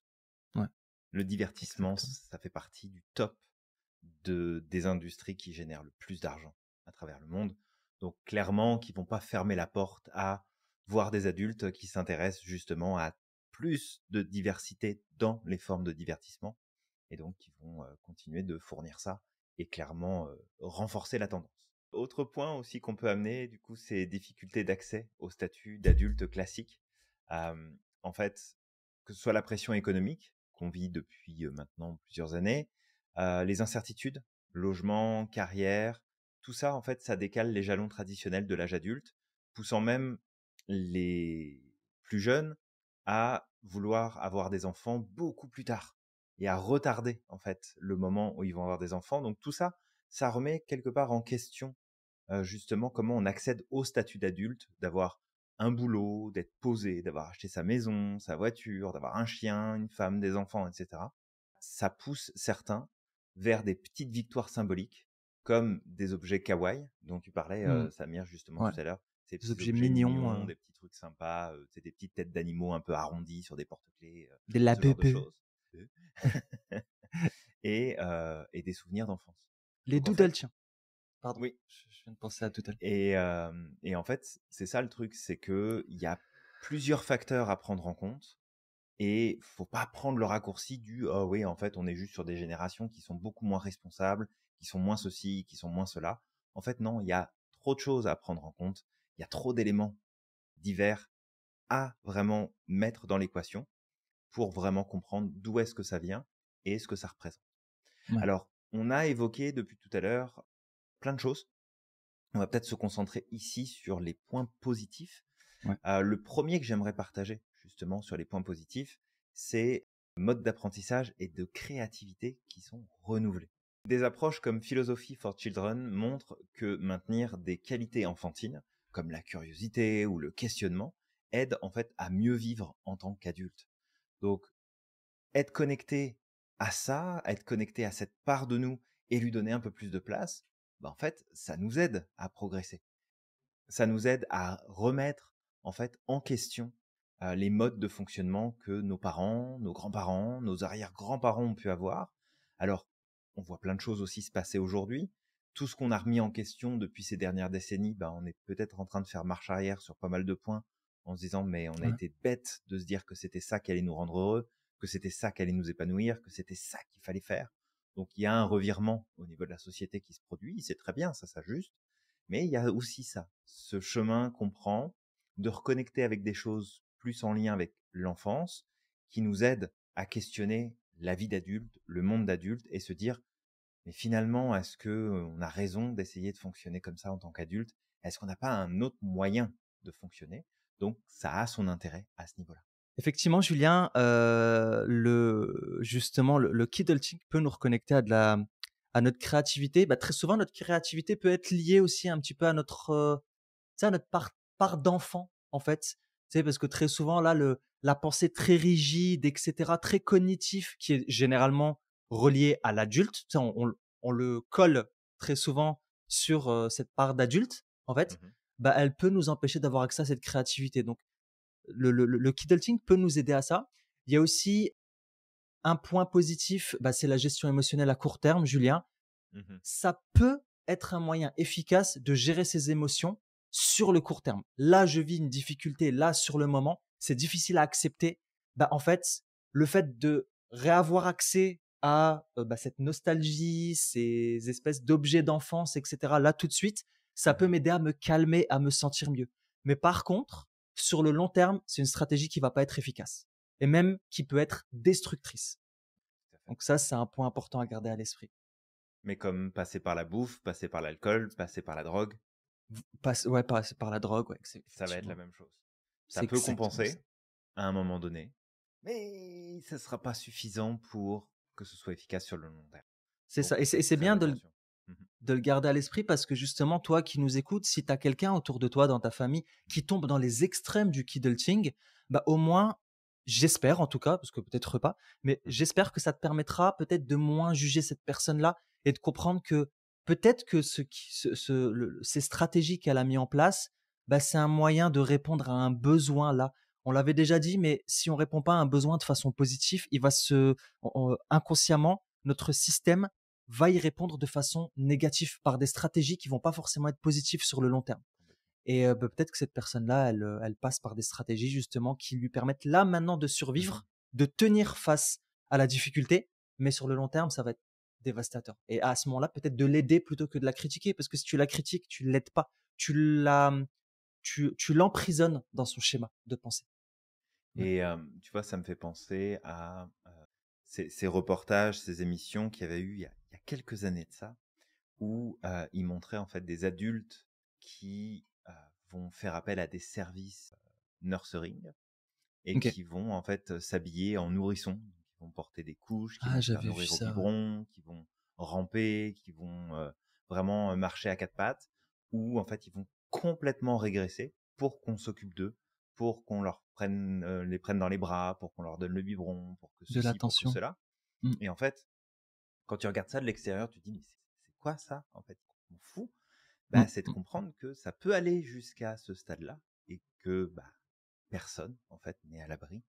Ouais, Le divertissement, exactement. ça fait partie du top des industries qui génèrent le plus d'argent à travers le monde. Donc clairement, qui vont pas fermer la porte à voir des adultes qui s'intéressent justement à plus de diversité dans les formes de divertissement et donc qui vont continuer de fournir ça et clairement renforcer la tendance. Autre point aussi qu'on peut amener, du coup, c'est difficultés d'accès au statut d'adulte classique. Euh, En fait, que ce soit la pression économique qu'on vit depuis maintenant plusieurs années, les incertitudes, logement, carrière, tout ça, en fait, ça décale les jalons traditionnels de l'âge adulte, poussant même les plus jeunes à vouloir avoir des enfants beaucoup plus tard et à retarder, en fait, le moment où ils vont avoir des enfants. Donc tout ça, ça remet quelque part en question justement comment on accède au statut d'adulte, d'avoir un boulot, d'être posé, d'avoir acheté sa maison, sa voiture, d'avoir un chien, une femme, des enfants, etc. Ça pousse certains vers des petites victoires symboliques, comme des objets kawaii, dont tu parlais, Mmh, Samir, justement ouais, tout à l'heure. Ces des petits objets objets mignons, mignons, des petits trucs sympas, c'est des petites têtes d'animaux un peu arrondies sur des porte-clés, des ce genre de labébés, choses. Et des souvenirs d'enfance. les Donc en fait, doodle, pardon, oui, je viens de penser à Doodle. et en fait, c'est ça le truc, c'est que il y a plusieurs facteurs à prendre en compte et faut pas prendre le raccourci du oh oui, en fait, on est juste sur des générations qui sont beaucoup moins responsables, qui sont moins ceci, qui sont moins cela. En fait, non, il y a trop de choses à prendre en compte. Il y a trop d'éléments divers à vraiment mettre dans l'équation pour vraiment comprendre d'où est-ce que ça vient et ce que ça représente. Ouais, Alors, on a évoqué depuis tout à l'heure plein de choses. On va peut-être se concentrer ici sur les points positifs. ouais. Le premier que j'aimerais partager justement sur les points positifs, c'est mode d'apprentissage et de créativité qui sont renouvelés. Des approches comme Philosophy for Children montrent que maintenir des qualités enfantines, comme la curiosité ou le questionnement, aide en fait à mieux vivre en tant qu'adulte. Donc, être connecté à ça, être connecté à cette part de nous et lui donner un peu plus de place, en fait, ça nous aide à progresser. Ça nous aide à remettre en fait en question les modes de fonctionnement que nos parents, nos grands-parents, nos arrière-grands-parents ont pu avoir. Alors, on voit plein de choses aussi se passer aujourd'hui. Tout ce qu'on a remis en question depuis ces dernières décennies, on est peut-être en train de faire marche arrière sur pas mal de points en se disant mais on a Ouais. été bête de se dire que c'était ça qui allait nous rendre heureux, que c'était ça qui allait nous épanouir, que c'était ça qu'il fallait faire. Donc il y a un revirement au niveau de la société qui se produit, c'est très bien, ça s'ajuste. Mais il y a aussi ça, ce chemin qu'on prend de reconnecter avec des choses plus en lien avec l'enfance, qui nous aident à questionner la vie d'adulte, le monde d'adulte, et se dire, mais finalement, est-ce que on a raison d'essayer de fonctionner comme ça en tant qu'adulte? Est-ce qu'on n'a pas un autre moyen de fonctionner? Donc, ça a son intérêt à ce niveau-là. Effectivement, Julien, justement, le kidulting peut nous reconnecter à notre créativité. Très souvent, notre créativité peut être liée aussi un petit peu à notre, tu sais, à notre part d'enfant, en fait. Tu sais, parce que très souvent, là, la pensée très rigide, et cetera, très cognitif, qui est généralement relié à l'adulte, tu sais, on le colle très souvent sur, cette part d'adulte, en fait, Mhm. elle peut nous empêcher d'avoir accès à cette créativité. Donc le kidulting peut nous aider à ça. Il y a aussi un point positif, c'est la gestion émotionnelle à court terme, Julien. Mhm. Ça peut être un moyen efficace de gérer ses émotions sur le court terme. Là, je vis une difficulté, là, sur le moment, c'est difficile à accepter. En fait, le fait de réavoir accès à cette nostalgie, ces espèces d'objets d'enfance, etc., là, tout de suite, ça peut Mhm. m'aider à me calmer, à me sentir mieux. Mais par contre, sur le long terme, c'est une stratégie qui va pas être efficace et même qui peut être destructrice. Tout à fait. Donc ça, c'est un point important à garder à l'esprit. Mais comme passer par la bouffe, passer par l'alcool, passer par la drogue, Ouais, passer par la drogue, ouais, ça va être la effectivement. même chose. Ça C'est peut exactement ça. compenser à un moment donné, mais ça sera pas suffisant pour que ce soit efficace sur le long terme. C'est Donc ça, et faites c'est très bien attention. Mmh. de le garder à l'esprit parce que justement, toi qui nous écoutes, si tu as quelqu'un autour de toi dans ta famille qui tombe dans les extrêmes du kidulting, bah, au moins, j'espère en tout cas, parce que peut-être pas, mais Mmh. j'espère que ça te permettra peut-être de moins juger cette personne-là et de comprendre que peut-être que ces stratégies qu'elle a mis en place, bah, c'est un moyen de répondre à un besoin là. On l'avait déjà dit, mais si on répond pas à un besoin de façon positive, inconsciemment, notre système va y répondre de façon négative par des stratégies qui vont pas forcément être positives sur le long terme. Et bah, peut-être que cette personne-là, elle passe par des stratégies justement qui lui permettent là maintenant de Mmh. survivre, de tenir face à la difficulté, mais sur le long terme, ça va être dévastateur. Et à ce moment-là, peut-être de l'aider plutôt que de la critiquer, parce que si tu la critiques, tu l'aides pas, tu l'emprisonnes dans son schéma de pensée. Ouais. Et tu vois, ça me fait penser à, ces reportages, ces émissions qu'il y avait eu il y a quelques années de ça, où, ils montraient en fait des adultes qui, vont faire appel à des services, nurturing et Ok. qui vont en fait, s'habiller en nourrissons. Qui vont porter des couches, qui Ah, vont se faire j'avais vu nourrir au ça. Ouais. biberon, qui vont ramper, qui vont, vraiment, marcher à 4 pattes, où en fait ils vont complètement régresser pour qu'on s'occupe d'eux, pour qu'on leur prenne, les prenne dans les bras, pour qu'on leur donne le biberon, pour que De ceci, pour que l'attention. cela. Mm. Et en fait, quand tu regardes ça de l'extérieur, tu te dis: «Mais c'est quoi ça, en fait?» On fou. Mm. Bah, c'est de comprendre que ça peut aller jusqu'à ce stade-là et que, bah, personne, en fait, n'est à l'abri,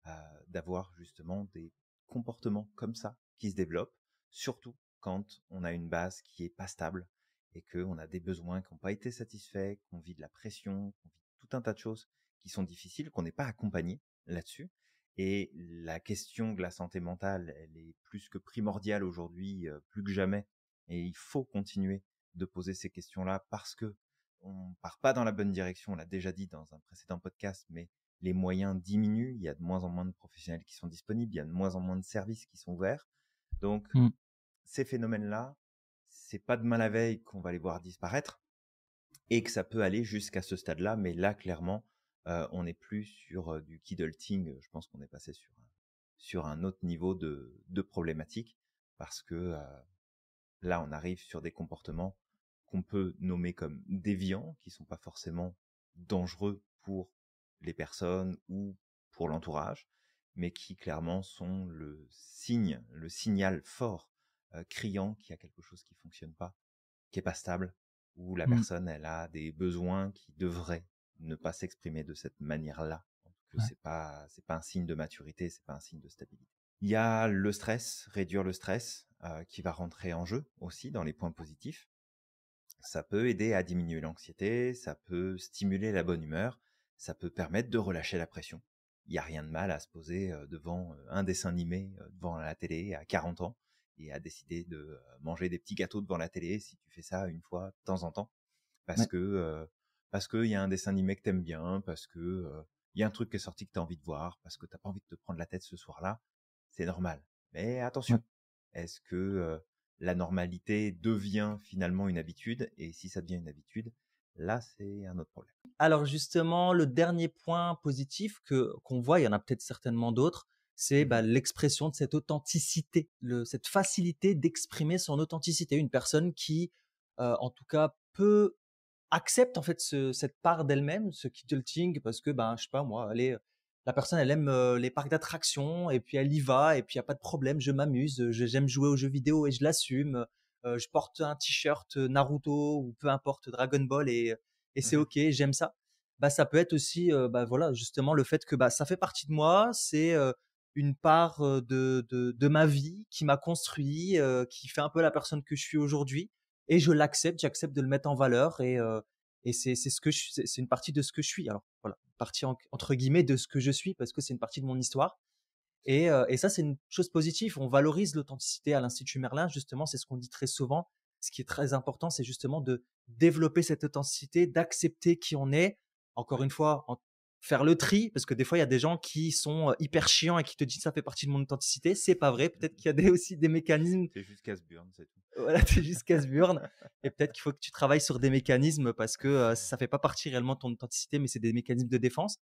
heu, d'avoir justement des comportements comme ça qui se développent, surtout quand on a une base qui est pas stable et qu'on a des besoins qui n'ont pas été satisfaits, qu'on vit de la pression, qu'on vit tout un tas de choses qui sont difficiles, qu'on n'est pas accompagné là-dessus. Et la question de la santé mentale, elle est plus que primordiale aujourd'hui, plus que jamais. Et il faut continuer de poser ces questions-là parce que on part pas dans la bonne direction. On l'a déjà dit dans un précédent podcast, mais les moyens diminuent. Il y a de moins en moins de professionnels qui sont disponibles. Il y a de moins en moins de services qui sont ouverts. Donc, Mm. ces phénomènes-là, c'est pas demain la veille qu'on va les voir disparaître et que ça peut aller jusqu'à ce stade-là. Mais là, clairement, on n'est plus sur du kidulting. Je pense qu'on est passé sur un autre niveau de problématique parce que là, on arrive sur des comportements qu'on peut nommer comme déviants, qui sont pas forcément dangereux pour les personnes ou pour l'entourage, mais qui clairement sont le signe, le signal fort, criant qu'il y a quelque chose qui fonctionne pas, qui est pas stable, où la Mm. personne, elle a des besoins qui devraient ne pas s'exprimer de cette manière-là. Donc, Ouais. c'est pas un signe de maturité, c'est pas un signe de stabilité. Il y a le stress, réduire le stress, qui va rentrer en jeu aussi dans les points positifs. Ça peut aider à diminuer l'anxiété, ça peut stimuler la bonne humeur, ça peut permettre de relâcher la pression. Il n'y a rien de mal à se poser devant un dessin animé, devant la télé à 40 ans et à décider de manger des petits gâteaux devant la télé si tu fais ça une fois de temps en temps. Parce Ouais. que il y a un dessin animé que t'aimes bien, parce que il y a un truc qui est sorti que t'as envie de voir, parce que t'as pas envie de te prendre la tête ce soir-là, c'est normal. Mais Ouais. attention, est-ce que la normalité devient finalement une habitude? Et si ça devient une habitude, là, c'est un autre problème. Alors justement, le dernier point positif que qu'on voit, il y en a peut-être certainement d'autres, c'est bah, Mhm. l'expression de cette authenticité, cette facilité d'exprimer son authenticité. Une personne qui, en tout cas, accepte en fait cette part d'elle-même, ce kidulting, parce que ben je sais pas moi, la personne elle aime les parcs d'attractions et puis elle y va et puis il y a pas de problème, je m'amuse, j'aime jouer aux jeux vidéo et je l'assume. Je porte un t-shirt Naruto ou peu importe Dragon Ball et c'est Mhm. ok, j'aime ça. Bah ça peut être aussi bah voilà justement le fait que bah ça fait partie de moi, c'est une part de ma vie qui m'a construit, qui fait un peu la personne que je suis aujourd'hui et je l'accepte, j'accepte de le mettre en valeur et c'est ce que c'est une partie de ce que je suis. Alors voilà, une partie entre guillemets de ce que je suis parce que c'est une partie de mon histoire. Et ça, c'est une chose positive. On valorise l'authenticité à l'Institut Merlin. Justement, c'est ce qu'on dit très souvent. Ce qui est très important, c'est justement de développer cette authenticité, d'accepter qui on est. Encore Ouais. une fois, faire le tri, parce que des fois, il y a des gens qui sont hyper chiants et qui te disent ça fait partie de mon authenticité. C'est pas vrai. Peut-être qu'il y a aussi des mécanismes. C'est juste casse-burne, c'est tout. Voilà, tu es juste casse-burne. Et peut-être qu'il faut que tu travailles sur des mécanismes parce que ça fait pas partie réellement de ton authenticité, mais c'est des mécanismes de défense.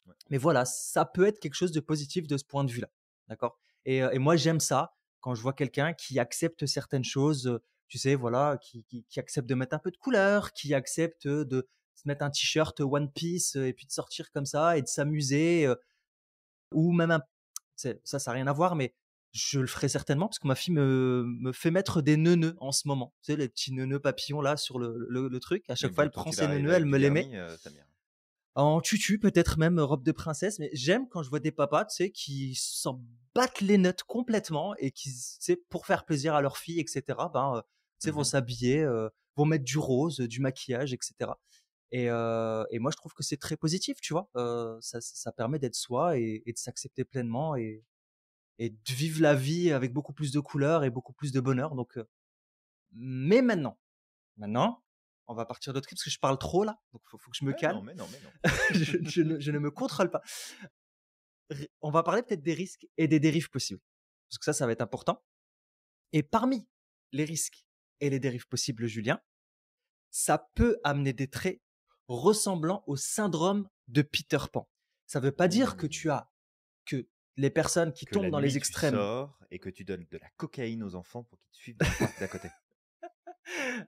Ouais. Mais voilà, ça peut être quelque chose de positif de ce point de vue-là. D'accord. Et moi, j'aime ça quand je vois quelqu'un qui accepte certaines choses, tu sais, voilà, qui accepte de mettre un peu de couleur, qui accepte de se mettre un t-shirt One Piece et puis de sortir comme ça et de s'amuser, ou même un, ça n'a rien à voir, mais je le ferai certainement parce que ma fille me fait mettre des nœuds en ce moment. Tu sais, les petits nœuds papillons là sur le truc. À Mais chaque fois, elle bientôt prend tu vas ses arriver nœuds, elle avec me du les met. vernis, Samir. En tutu, peut-être même robe de princesse, mais j'aime quand je vois des papas, tu sais, qui s'en battent les notes complètement et qui, tu sais, pour faire plaisir à leur fille, etc., ben, tu sais, vont Mmh. s'habiller, vont mettre du rose, du maquillage, etc. Et moi, je trouve que c'est très positif, tu vois. Ça permet d'être soi et de s'accepter pleinement et de vivre la vie avec beaucoup plus de couleurs et beaucoup plus de bonheur. Donc, mais maintenant, on va partir de trip parce que je parle trop là, donc faut que je me Mais non, calme. mais non, mais non. Je ne me contrôle pas. On va parler peut-être des risques et des dérives possibles. Parce que ça va être important. Et parmi les risques et les dérives possibles, Julien, ça peut amener des traits ressemblant au syndrome de Peter Pan. Ça ne veut pas dire que Mmh. que les personnes qui Que tombent la dans les nuit tu extrêmes. sors et que tu donnes de la cocaïne aux enfants pour qu'ils te suivent dans le parc d'à côté.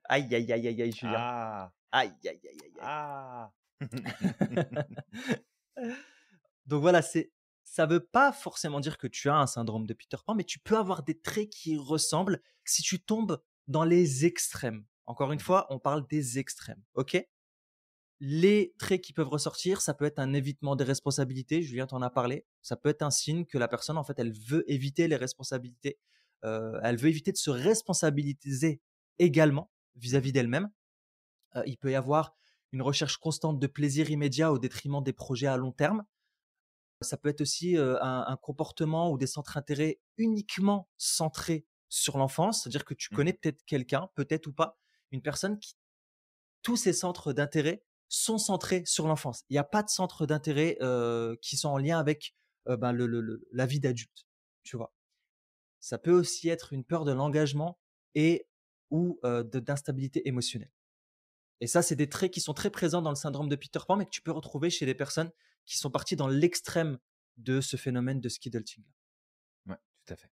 Aïe, aïe, aïe, aïe, aïe, Julien. Ah! Aïe, aïe, aïe, aïe, Ah! aïe. Donc voilà, ça veut pas forcément dire que tu as un syndrome de Peter Pan, mais tu peux avoir des traits qui ressemblent si tu tombes dans les extrêmes. Encore une Mmh. fois, on parle des extrêmes, ok? Les traits qui peuvent ressortir, ça peut être un évitement des responsabilités, Julien t'en a parlé. Ça peut être un signe que la personne, en fait, elle veut éviter les responsabilités. Elle veut éviter de se responsabiliser également vis-à-vis Mmh. d'elle-même. Il peut y avoir une recherche constante de plaisir immédiat au détriment des projets à long terme. Ça peut être aussi un comportement ou des centres d'intérêt uniquement centrés sur l'enfance, c'est-à-dire que tu connais Mmh. peut-être quelqu'un, peut-être ou pas, une personne qui tous ses centres d'intérêt sont centrés sur l'enfance. Il n'y a pas de centres d'intérêt qui sont en lien avec ben, la vie d'adulte, tu vois. Ça peut aussi être une peur de l'engagement et ou d'instabilité émotionnelle. Et ça, c'est des traits qui sont très présents dans le syndrome de Peter Pan, mais que tu peux retrouver chez des personnes qui sont parties dans l'extrême de ce phénomène de skidulting. Ouais, tout à fait.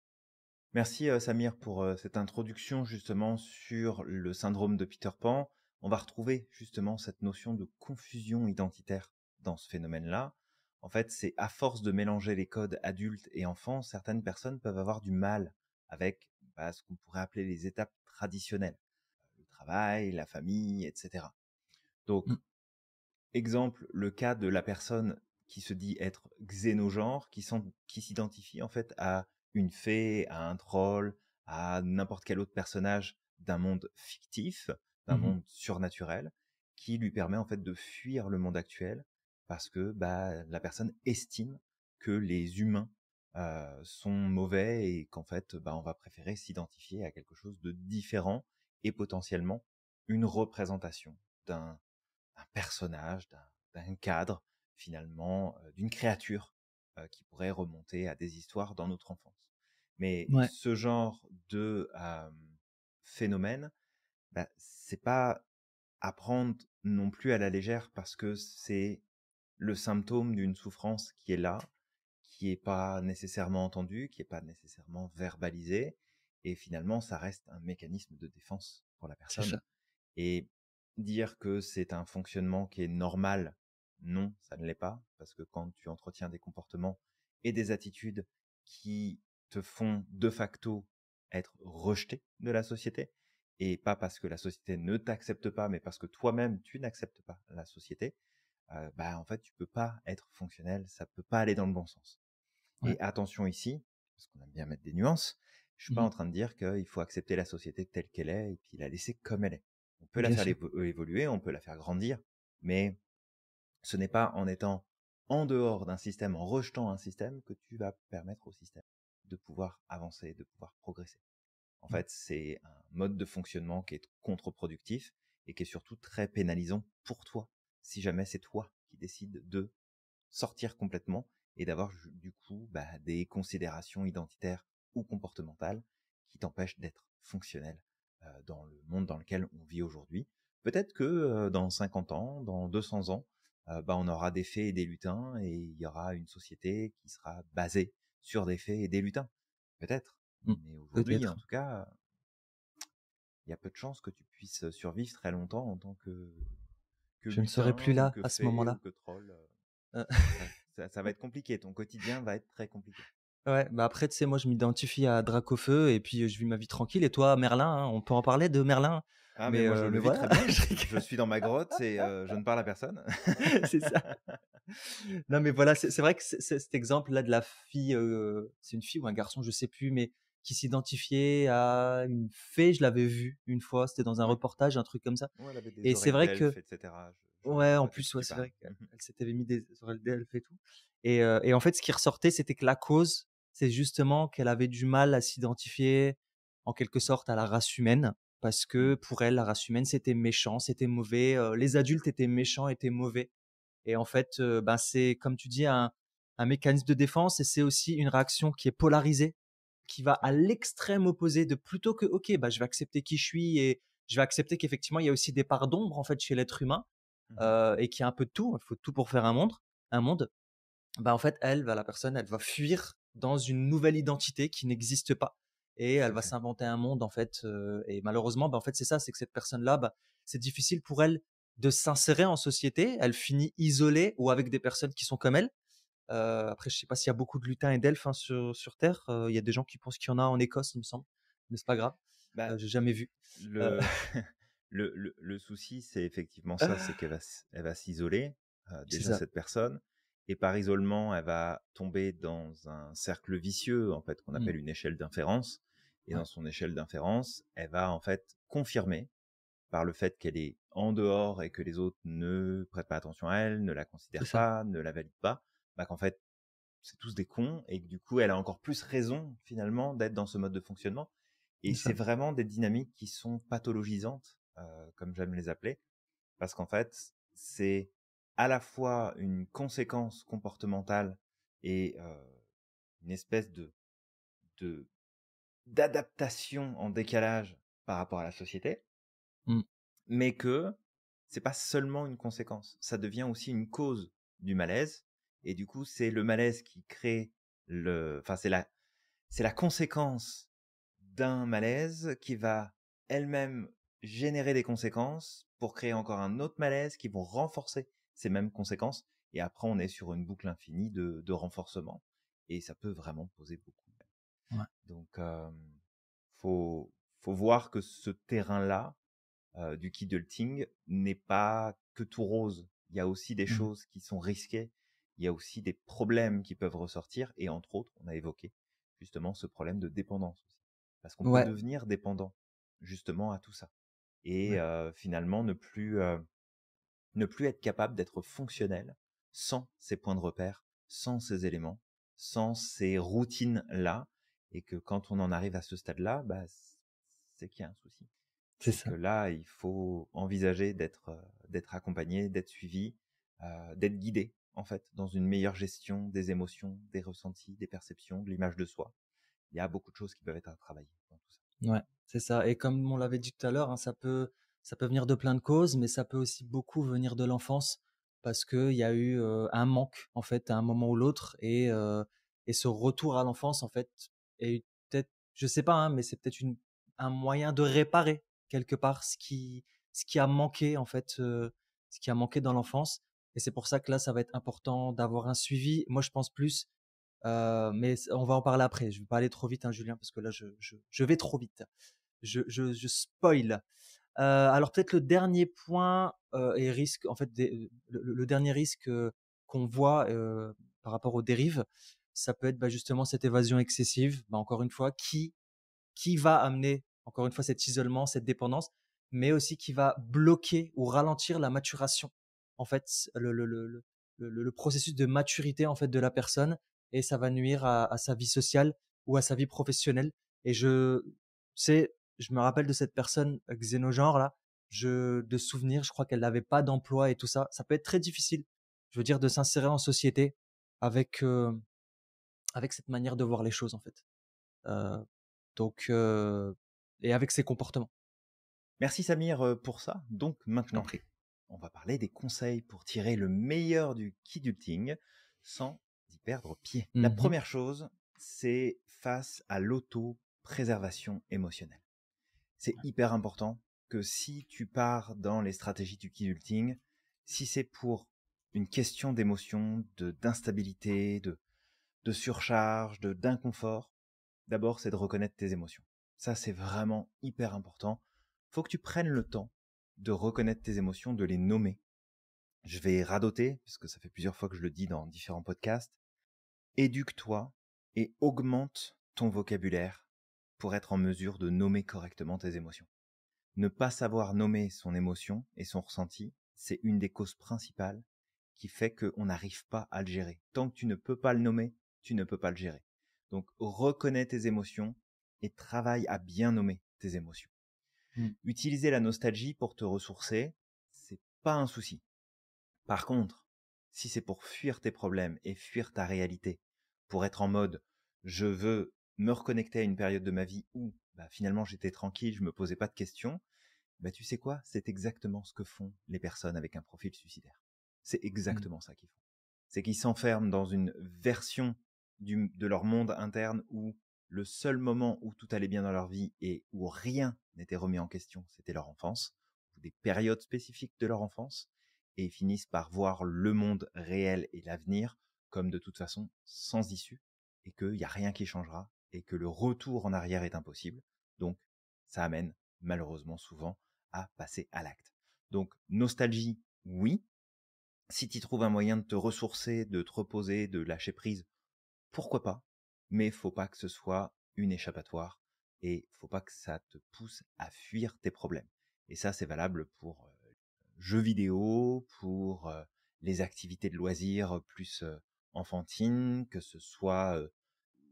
Merci, Samir pour, cette introduction justement sur le syndrome de Peter Pan. On va retrouver justement cette notion de confusion identitaire dans ce phénomène-là. En fait, c'est à force de mélanger les codes adultes et enfants, certaines personnes peuvent avoir du mal avec, bah, ce qu'on pourrait appeler les étapes traditionnelles, le travail, la famille, et cetera. Donc, Mm. exemple, le cas de la personne qui se dit être xénogenre, qui s'identifie en fait à une fée, à un troll, à n'importe quel autre personnage d'un monde fictif, d'un Mhm. monde surnaturel, qui lui permet en fait de fuir le monde actuel parce que bah, la personne estime que les humains sont mauvais et qu'en fait bah, on va préférer s'identifier à quelque chose de différent et potentiellement une représentation d'un personnage, d'un cadre, finalement, d'une créature qui pourrait remonter à des histoires dans notre enfance. Mais Ouais. ce genre de phénomène, bah, c'est pas à prendre non plus à la légère parce que c'est le symptôme d'une souffrance qui est là, qui est pas nécessairement entendue, qui est pas nécessairement verbalisée, et finalement, ça reste un mécanisme de défense pour la C'est personne. ça. Et dire que c'est un fonctionnement qui est normal, non, ça ne l'est pas, parce que quand tu entretiens des comportements et des attitudes qui te font de facto être rejeté de la société, et pas parce que la société ne t'accepte pas, mais parce que toi-même tu n'acceptes pas la société, bah en fait tu peux pas être fonctionnel, ça peut pas aller dans le bon sens. Ouais. Et attention ici, parce qu'on aime bien mettre des nuances, je suis pas Mhm. en train de dire qu'il faut accepter la société telle qu'elle est et puis la laisser comme elle est. On peut la Bien faire sûr. évoluer, on peut la faire grandir, mais ce n'est pas en étant en dehors d'un système, en rejetant un système, que tu vas permettre au système de pouvoir avancer, de pouvoir progresser. En Mm. fait, c'est un mode de fonctionnement qui est contre-productif et qui est surtout très pénalisant pour toi, si jamais c'est toi qui décides de sortir complètement et d'avoir du coup des considérations identitaires ou comportementales qui t'empêchent d'être fonctionnel dans le monde dans lequel on vit aujourd'hui. Peut-être que dans 50 ans, dans 200 ans, on aura des fées et des lutins et il y aura une société qui sera basée sur des fées et des lutins. Peut-être. Mmh. Mais aujourd'hui, en Peut-être. tout cas, il y a peu de chances que tu puisses survivre très longtemps en tant que Je ne serai lutin plus ou là que à ce fée ou moment-là. que troll. Heu, Ça va être compliqué. Ton quotidien va être très compliqué. ouais, bah, après, tu sais, moi, je m'identifie à Dracofeu et puis, je vis ma vie tranquille et toi, Merlin, hein, on peut en parler de Merlin? Ah, mais moi, je le Mais vis voilà, très bien. je Je rigole, suis dans ma grotte et je ne parle à personne. c'est ça. Non, mais voilà, c'est vrai que cet exemple-là de la fille, c'est une fille ou un garçon, je sais plus, mais qui s'identifiait à une fée, je l'avais vu une fois, c'était dans un Ouais. reportage, un truc comme ça Ouais, elle avait des et c'est oreilles vrai d'elfe, que etc. Je ouais, en vois de plus, qui ouais, tu c'est parles. vrai qu'elle s'était mis des oreilles d'elfe et tout et en fait, ce qui ressortait, c'était que la cause, c'est justement qu'elle avait du mal à s'identifier, en quelque sorte, à la race humaine parce que Mm. pour elle, la race humaine, c'était méchant, c'était mauvais, les adultes étaient méchants, étaient mauvais et en fait, ben, c'est comme tu dis un mécanisme de défense et c'est aussi une réaction qui est polarisée, qui va à Ouais. l'extrême opposé de plutôt que: «OK, bah, je vais accepter qui je suis et je vais accepter qu'effectivement, il y a aussi des parts d'ombre, en fait, chez l'être humain, Mhm. et qu'il y a un peu de tout, il faut tout pour faire un monde». Bah, en fait, la personne, elle va fuir dans une nouvelle identité qui n'existe pas et Tout elle à va fait. s'inventer un monde, en fait, et malheureusement, bah, en fait, c'est ça, c'est que cette personne-là, bah, c'est difficile pour elle de s'insérer en société. Elle finit isolée ou avec des personnes qui sont comme elle. Après, je sais pas s'il y a beaucoup de lutins et d'elfes, hein, sur terre. Il y a des gens qui pensent qu'il y en a en Écosse, il me semble, mais c'est pas grave. Bah, J'ai jamais vu. Heu, le, le souci, c'est effectivement ça, c'est elle va s'isoler, c'est déjà ça, cette personne, et par isolement, elle va tomber dans un cercle vicieux, en fait, qu'on mmh, appelle une échelle d'inférence. Et dans ouais, son échelle d'inférence, elle va en fait confirmer par le fait qu'elle est en dehors et que les autres ne prêtent pas attention à elle, ne la c'est considèrent ça, pas, ne la valident pas, qu'en fait, c'est tous des cons et que du coup, elle a encore plus raison finalement d'être dans ce mode de fonctionnement. Et c'est c'est ça. vraiment des dynamiques qui sont pathologisantes, comme j'aime les appeler, parce qu'en fait, c'est à la fois une conséquence comportementale et une espèce de d'adaptation en décalage par rapport à la société, Mmh, mais que c'est pas seulement une conséquence, ça devient aussi une cause du malaise. Et du coup, c'est le malaise qui crée enfin, c'est la conséquence d'un malaise qui va elle-même générer des conséquences pour créer encore un autre malaise qui vont renforcer ces mêmes conséquences. Et après, on est sur une boucle infinie de renforcement. Et ça peut vraiment poser beaucoup. ouais, Donc, faut, faut voir que ce terrain-là, du kidulting, n'est pas que tout rose. Il y a aussi des mmh, choses qui sont risquées. Il y a aussi des problèmes qui peuvent ressortir. Et entre autres, on a évoqué justement ce problème de dépendance aussi. Parce qu'on peut ouais, devenir dépendant justement à tout ça. Et ouais, finalement, ne plus être capable d'être fonctionnel sans ces points de repère, sans ces éléments, sans ces routines-là. Et que quand on en arrive à ce stade-là, c'est qu'il y a un souci. c'est Et que ça. là, il faut envisager d'être accompagné, d'être suivi, d'être guidé, en fait, dans une meilleure gestion des émotions, des ressentis, des perceptions, de l'image de soi. Il y a beaucoup de choses qui peuvent être à travailler dans tout ça. Ouais, c'est ça et comme on l'avait dit tout à l'heure, hein, ça peut venir de plein de causes, mais ça peut aussi beaucoup venir de l'enfance parce qu'il y a eu, un manque, en fait, à un moment ou l'autre et ce retour à l'enfance, en fait, est peut-être je sais pas, hein, mais c'est peut-être une un moyen de réparer quelque part ce qui a manqué, en fait, ce qui a manqué dans l'enfance et c'est pour ça que là, ça va être important d'avoir un suivi. Moi, je pense plus mais on va en parler après. Je vais pas aller trop vite, hein, Julien, parce que là, je vais trop vite. Je spoil. Alors peut-être le dernier point et risque, en fait, le dernier risque qu'on voit par rapport aux dérives, ça peut être bah, justement cette évasion excessive. Bah, encore une fois, qui va amener, encore une fois, cet isolement, cette dépendance, mais aussi qui va bloquer ou ralentir la maturation. En fait, le processus de maturité en fait de la personne et ça va nuire à sa vie sociale ou à sa vie professionnelle. Et je me rappelle de cette personne xénogenre là, de souvenir, je crois qu'elle n'avait pas d'emploi et tout ça. Ça peut être très difficile. Je veux dire de s'insérer en société avec, avec cette manière de voir les choses, en fait. Heu, donc et avec ses comportements. Merci Samir pour ça. Donc Je t'en maintenant, prie. on va parler des conseils pour tirer le meilleur du kidulting sans y perdre pied. La Mmh. première chose, c'est face à l'auto-préservation émotionnelle. C'est hyper important que si tu pars dans les stratégies du kidulting, si c'est pour une question d'émotion, d'instabilité, de surcharge, d'inconfort, d'abord c'est de reconnaître tes émotions. Ça c'est vraiment hyper important. Faut que tu prennes le temps de reconnaître tes émotions, de les nommer. Je vais radoter, puisque ça fait plusieurs fois que je le dis dans différents podcasts. Éduque-toi et augmente ton vocabulaire pour être en mesure de nommer correctement tes émotions. Ne pas savoir nommer son émotion et son ressenti, c'est une des causes principales qui fait qu'on n'arrive pas à le gérer. Tant que tu ne peux pas le nommer, tu ne peux pas le gérer. Donc, reconnais tes émotions et travaille à bien nommer tes émotions. Mmh. Utiliser la nostalgie pour te ressourcer, c'est pas un souci. Par contre, si c'est pour fuir tes problèmes et fuir ta réalité, pour être en mode je veux me reconnecter à une période de ma vie où finalement j'étais tranquille, je me posais pas de questions, tu sais quoi, c'est exactement ce que font les personnes avec un profil suicidaire. C'est Mmh. exactement ça qu'ils font. C'est qu'ils s'enferment dans une version de leur monde interne où le seul moment où tout allait bien dans leur vie et où rien n'était remis en question, c'était leur enfance, ou des périodes spécifiques de leur enfance, et ils finissent par voir le monde réel et l'avenir comme de toute façon sans issue, et qu'il n'y a rien qui changera, et que le retour en arrière est impossible. Donc, ça amène malheureusement souvent à passer à l'acte. Donc, nostalgie, oui. Si tu trouves un moyen de te ressourcer, de te reposer, de lâcher prise, pourquoi pas, mais faut pas que ce soit une échappatoire et faut pas que ça te pousse à fuir tes problèmes. Et ça, c'est valable pour jeux vidéo, pour les activités de loisirs plus enfantines, que ce soit,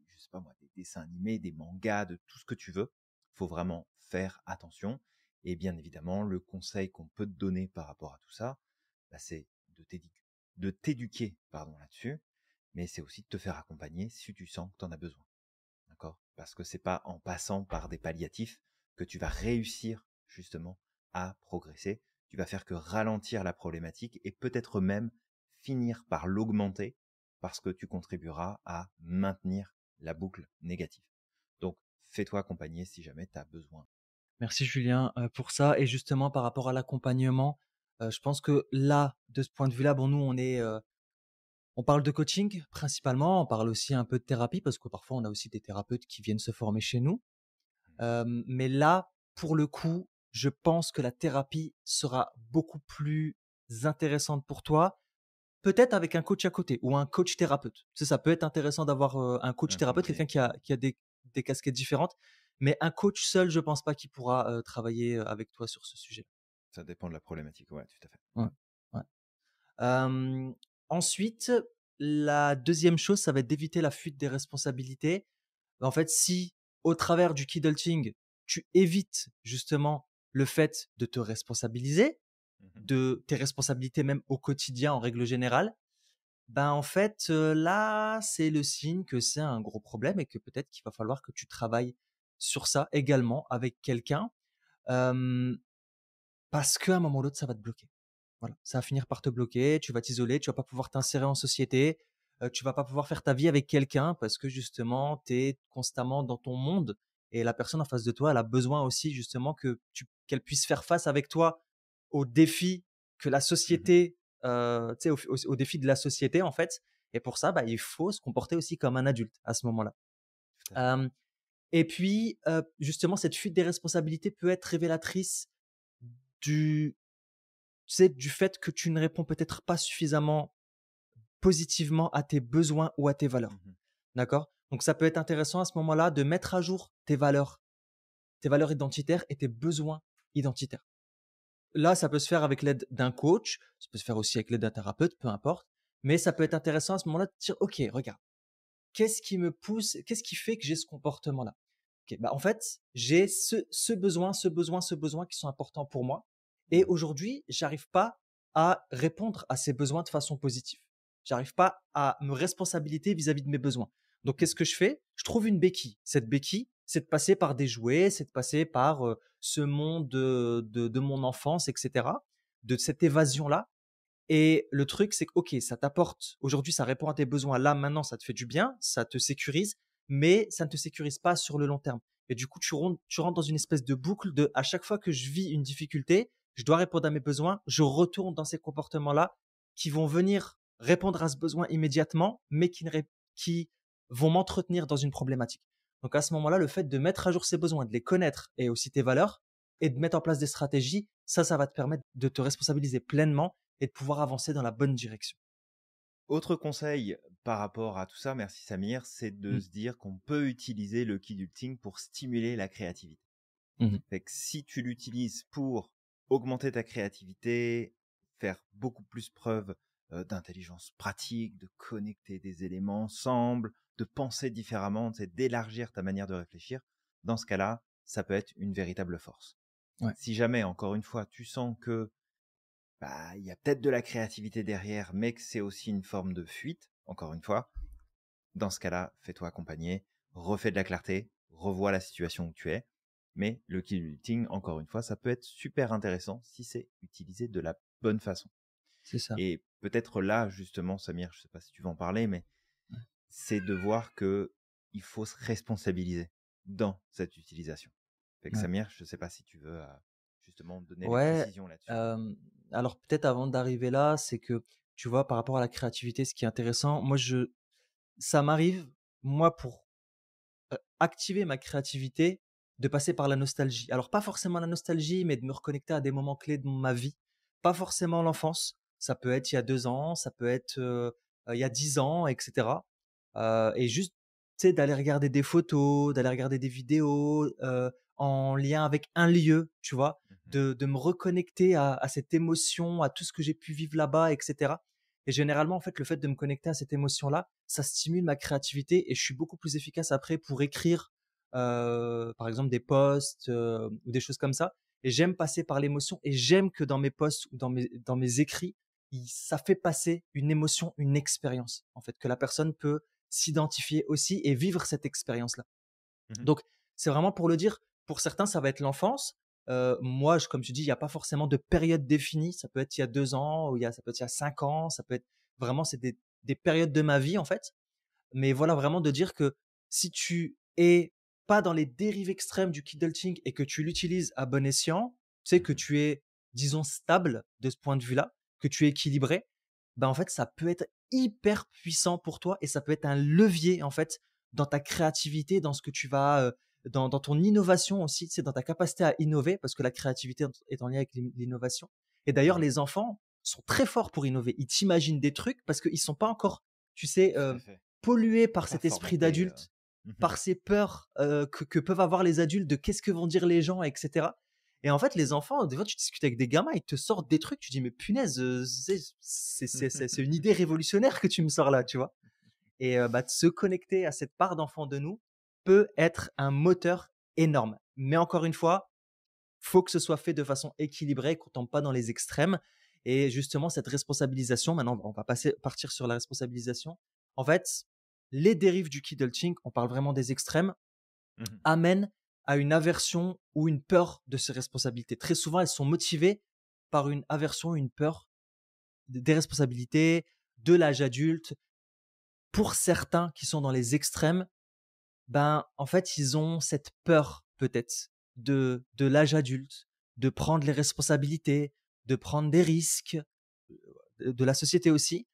je sais pas moi, des dessins animés, des mangas, de tout ce que tu veux. Faut vraiment faire attention. Et bien évidemment, le conseil qu'on peut te donner par rapport à tout ça, c'est de t'éduquer, pardon, là-dessus, mais c'est aussi de te faire accompagner si tu sens que tu en as besoin. D'accord? Parce que c'est pas en passant par des palliatifs que tu vas réussir justement à progresser. Tu vas faire que ralentir la problématique et peut-être même finir par l'augmenter parce que tu contribueras à maintenir la boucle négative. Donc, fais-toi accompagner si jamais tu as besoin. Merci Julien, pour ça et justement par rapport à l'accompagnement, je pense que là, de ce point de vue-là, bon nous on parle de coaching principalement, on parle aussi un peu de thérapie parce que parfois on a aussi des thérapeutes qui viennent se former chez nous. Mais là, pour le coup, je pense que la thérapie sera beaucoup plus intéressante pour toi, peut-être avec un coach à côté ou un coach thérapeute. Ça peut être intéressant d'avoir, un coach Un thérapeute, conseiller. quelqu'un qui a des casquettes différentes, mais un coach seul, je pense pas qu'il pourra, travailler, avec toi sur ce sujet. Ça dépend de la problématique. Ouais, tout à fait. Ouais, ouais. Hem, Ensuite, la deuxième chose, ça va être d'éviter la fuite des responsabilités. En fait, si au travers du kidulting, tu évites justement le fait de te responsabiliser, Mhm. de tes responsabilités même au quotidien en règle générale, ben en fait, là, c'est le signe que c'est un gros problème et que peut-être qu'il va falloir que tu travailles sur ça également avec quelqu'un, hem, parce qu'à un moment ou l'autre, ça va te bloquer. Voilà, ça va finir par te bloquer, tu vas t'isoler, tu vas pas pouvoir t'insérer en société, tu vas pas pouvoir faire ta vie avec quelqu'un parce que justement, tu es constamment dans ton monde et la personne en face de toi, elle a besoin aussi justement qu'elle puisse faire face avec toi aux défis que la Mhm. société, tu sais, aux défis de la société en fait et pour ça, bah, il faut se comporter aussi comme un adulte à ce moment-là. Tout à fait. Hem Et puis, justement, cette fuite des responsabilités peut être révélatrice du tu sais, du fait que tu ne réponds peut-être pas suffisamment positivement à tes besoins ou à tes valeurs. Mhm. D'accord? Donc ça peut être intéressant à ce moment-là de mettre à jour tes valeurs identitaires et tes besoins identitaires. Là, ça peut se faire avec l'aide d'un coach, ça peut se faire aussi avec l'aide d'un thérapeute, peu importe. Mais ça Tout à peut être fait. intéressant à ce moment-là de dire, OK, regarde, qu'est-ce qui me pousse, qu'est-ce qui fait que j'ai ce comportement-là? OK, bah, en fait, j'ai ce besoin qui sont importants pour moi. Et Mhm. aujourd'hui, j'arrive pas à répondre à ses besoins de façon positive. J'arrive pas à me responsabiliser vis-à-vis de mes besoins. Donc, qu'est-ce que je fais? Je trouve une béquille. Cette béquille, c'est de passer par des jouets, c'est de passer par ce monde de mon enfance, etc., de cette évasion-là. Et le truc, c'est que, OK, ça t'apporte, aujourd'hui, ça répond à tes besoins. Là, maintenant, ça te fait du bien, ça te sécurise, mais ça ne te sécurise pas sur le long terme. Et du coup, tu rentres dans une espèce de boucle de, à chaque fois que je vis une difficulté, je dois répondre à mes besoins, je retourne dans ces comportements-là qui vont venir répondre à ce besoin immédiatement, mais qui vont m'entretenir dans une problématique. Donc, à ce moment-là, le fait de mettre à jour ces besoins, de les connaître et aussi tes valeurs et de mettre en place des stratégies, ça va te permettre de te responsabiliser pleinement et de pouvoir avancer dans la bonne direction. Autre conseil par rapport à tout ça, merci Samir, c'est de Mmh. se dire qu'on peut utiliser le kidulting pour stimuler la créativité. Mmh. Fait que si tu l'utilises pour augmenter ta créativité, faire beaucoup plus preuve d'intelligence pratique, de connecter des éléments ensemble, de penser différemment, c'est d'élargir ta manière de réfléchir, dans ce cas-là, ça peut être une véritable force. Ouais. Si jamais, encore une fois, tu sens que il y a peut-être de la créativité derrière, mais que c'est aussi une forme de fuite, encore une fois, dans ce cas-là, fais-toi accompagner, refais de la clarté, revois la situation où tu es. Mais le kidulting, encore une fois, ça peut être super intéressant si c'est utilisé de la bonne façon. C'est ça. Et peut-être là, justement, Samir, je ne sais pas si tu veux en parler, mais Ouais. c'est de voir que il faut se responsabiliser dans cette utilisation. Fait que Ouais. Samir, je ne sais pas si tu veux justement donner les Ouais, précisions là-dessus. alors peut-être avant d'arriver là, c'est que, tu vois, par rapport à la créativité, ce qui est intéressant, ça m'arrive, moi, pour activer ma créativité, de passer par la nostalgie. Alors pas forcément la nostalgie, mais de me reconnecter à des moments clés de ma vie. Pas forcément l'enfance, ça peut être il y a 2 ans, ça peut être, il y a 10 ans et cetera. Et juste, tu sais, d'aller regarder des photos, d'aller regarder des vidéos, en lien avec un lieu, tu vois? Mhm. De me reconnecter à cette émotion, à tout ce que j'ai pu vivre là-bas et cetera. Et généralement, en fait, le fait de me connecter à cette émotion-là, ça stimule ma créativité et je suis beaucoup plus efficace après pour écrire, par exemple des posts, ou des choses comme ça. Et j'aime passer par l'émotion et j'aime que dans mes posts ou dans mes écrits, ça fait passer une émotion, une expérience, en fait, que la personne peut s'identifier aussi et vivre cette expérience-là. Mhm. Donc, c'est vraiment pour le dire, pour certains, ça va être l'enfance. Moi, comme tu dis, il n'y a pas forcément de période définie. Ça peut être il y a 2 ans, ou ça peut être il y a 5 ans. Ça peut être vraiment, c'est des périodes de ma vie, en fait. Mais voilà, vraiment de dire que si tu es pas dans les dérives extrêmes du kidulting et que tu l'utilises à bon escient, tu sais que Mhm. tu es, disons, stable de ce point de vue-là, que tu es équilibré, ben en fait, ça peut être hyper puissant pour toi et ça peut être un levier, en fait, dans ta créativité, dans ce que tu vas, dans ton innovation aussi, c'est dans ta capacité à innover, parce que la créativité est en lien avec l'innovation. Et d'ailleurs, Mhm. les enfants sont très forts pour innover. Ils t'imaginent des trucs parce qu'ils sont pas encore, tu sais, Tout à fait. pollués par Pas cet esprit formaté. d'adulte, Mhm. par ces peurs que peuvent avoir les adultes de qu'est-ce que vont dire les gens, etc. Et en fait, les enfants, des fois, tu discutes avec des gamins, ils te sortent des trucs, tu dis, mais punaise, c'est une idée révolutionnaire que tu me sors là, tu vois. Et bah, de se connecter à cette part d'enfant de nous peut être un moteur énorme. Mais encore une fois, faut que ce soit fait de façon équilibrée, qu'on tombe pas dans les extrêmes. Et justement, cette responsabilisation, maintenant, on va partir sur la responsabilisation. En fait, les dérives du kidulting, on parle vraiment des extrêmes, Mhm. amènent à une aversion ou une peur de ces responsabilités. Très souvent, elles sont motivées par une aversion, une peur des responsabilités, de l'âge adulte. Pour certains qui sont dans les extrêmes, ben, en fait, ils ont cette peur peut-être de l'âge adulte, de prendre les responsabilités, de prendre des risques, de la société aussi.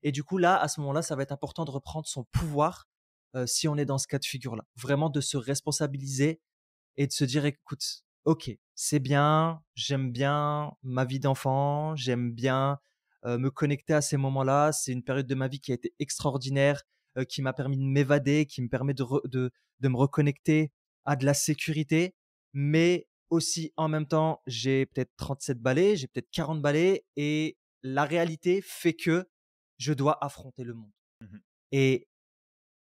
Et du coup, là, à ce moment-là, ça va être important de reprendre son pouvoir, si on est dans ce cas de figure-là. Vraiment de se responsabiliser et de se dire, écoute, ok, c'est bien, j'aime bien ma vie d'enfant, j'aime bien me connecter à ces moments-là. C'est une période de ma vie qui a été extraordinaire, qui m'a permis de m'évader, qui me permet de me reconnecter à de la sécurité. Mais aussi, en même temps, j'ai peut-être 37 balais, j'ai peut-être 40 balais et la réalité fait que je dois affronter le monde. Mhm. Et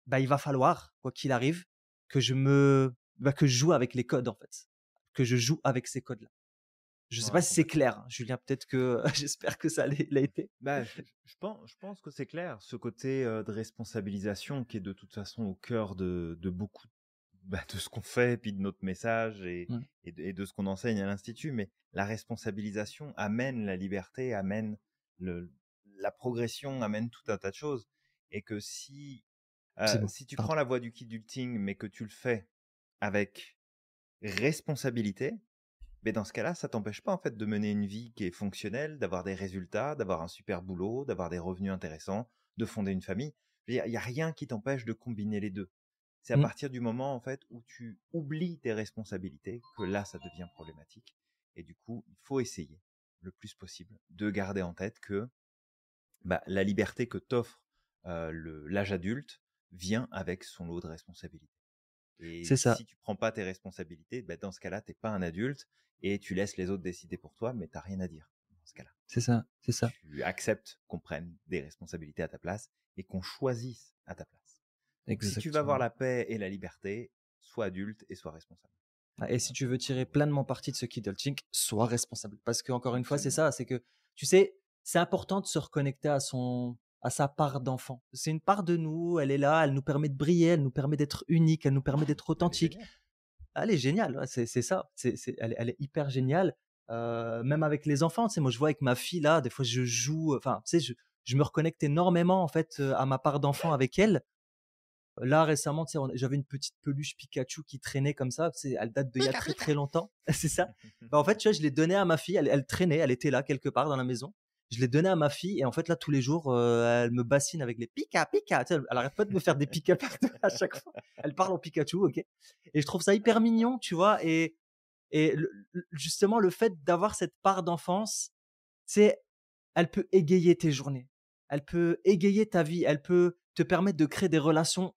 bah, il va falloir, quoi qu'il arrive, que je joue avec les codes, en fait. Que je joue avec ces codes-là. Je sais pas Ouais, si c'est complètement. clair, hein, Julien, peut-être que j'espère que ça l'a été. Bah, je pense que c'est clair, ce côté de responsabilisation qui est de toute façon au cœur de beaucoup de ce qu'on fait, puis de notre message Mmh. et de ce qu'on enseigne à l'Institut. Mais la responsabilisation amène la liberté, amène le, la progression, amène tout un tas de choses. Et que C'est bon, si tu prends pardon. la voie du kidulting, mais que tu le fais avec responsabilité, mais dans ce cas-là, ça t'empêche pas en fait de mener une vie qui est fonctionnelle, d'avoir des résultats, d'avoir un super boulot, d'avoir des revenus intéressants, de fonder une famille. Je veux dire, il y a rien qui t'empêche de combiner les deux. C'est à Mmh, partir du moment en fait où tu oublies tes responsabilités que là ça devient problématique. Et du coup, il faut essayer le plus possible de garder en tête que la liberté que t'offre l'âge adulte vient avec son lot de responsabilités. Et c'est ça, si tu prends pas tes responsabilités, dans ce cas-là, t'es pas un adulte et tu laisses les autres décider pour toi, mais t'as rien à dire dans ce cas-là. c'est ça, c'est ça, Tu acceptes qu'on prenne des responsabilités à ta place et qu'on choisisse à ta place. Donc, si tu vas avoir exactement. la paix et la liberté, sois adulte et sois responsable. Ah, et si tu veux tirer pleinement parti de ce kidulting, sois responsable. Parce que encore une fois, c'est Absolument. ça, c'est que, tu sais, c'est important de se reconnecter à sa part d'enfant. C'est une part de nous, elle est là, elle nous permet de briller, elle nous permet d'être unique, elle nous permet d'être Elle est authentique. géniale. Elle est géniale, ouais, c'est ça, elle est hyper géniale. Même avec les enfants, tu sais, moi je vois avec ma fille là, des fois je joue, enfin, tu sais, je me reconnecte énormément en fait à ma part d'enfant avec elle. Là récemment, tu sais, j'avais une petite peluche Pikachu qui traînait comme ça, tu sais, elle date d'il y a Pika très pika. très longtemps, c'est ça. Bah, en fait, tu vois, je l'ai donnée à ma fille, elle traînait, elle était là quelque part dans la maison. Je l'ai donnée à ma fille et en fait là tous les jours, elle me bassine avec les Pika Pika, tu sais, elle arrête pas de me faire des Pika partout à chaque fois. Elle parle en Pikachu, OK? Et je trouve ça hyper mignon, tu vois? Et justement le fait d'avoir cette part d'enfance, c'est elle peut égayer tes journées. Elle peut égayer ta vie, elle peut te permettre de créer des relations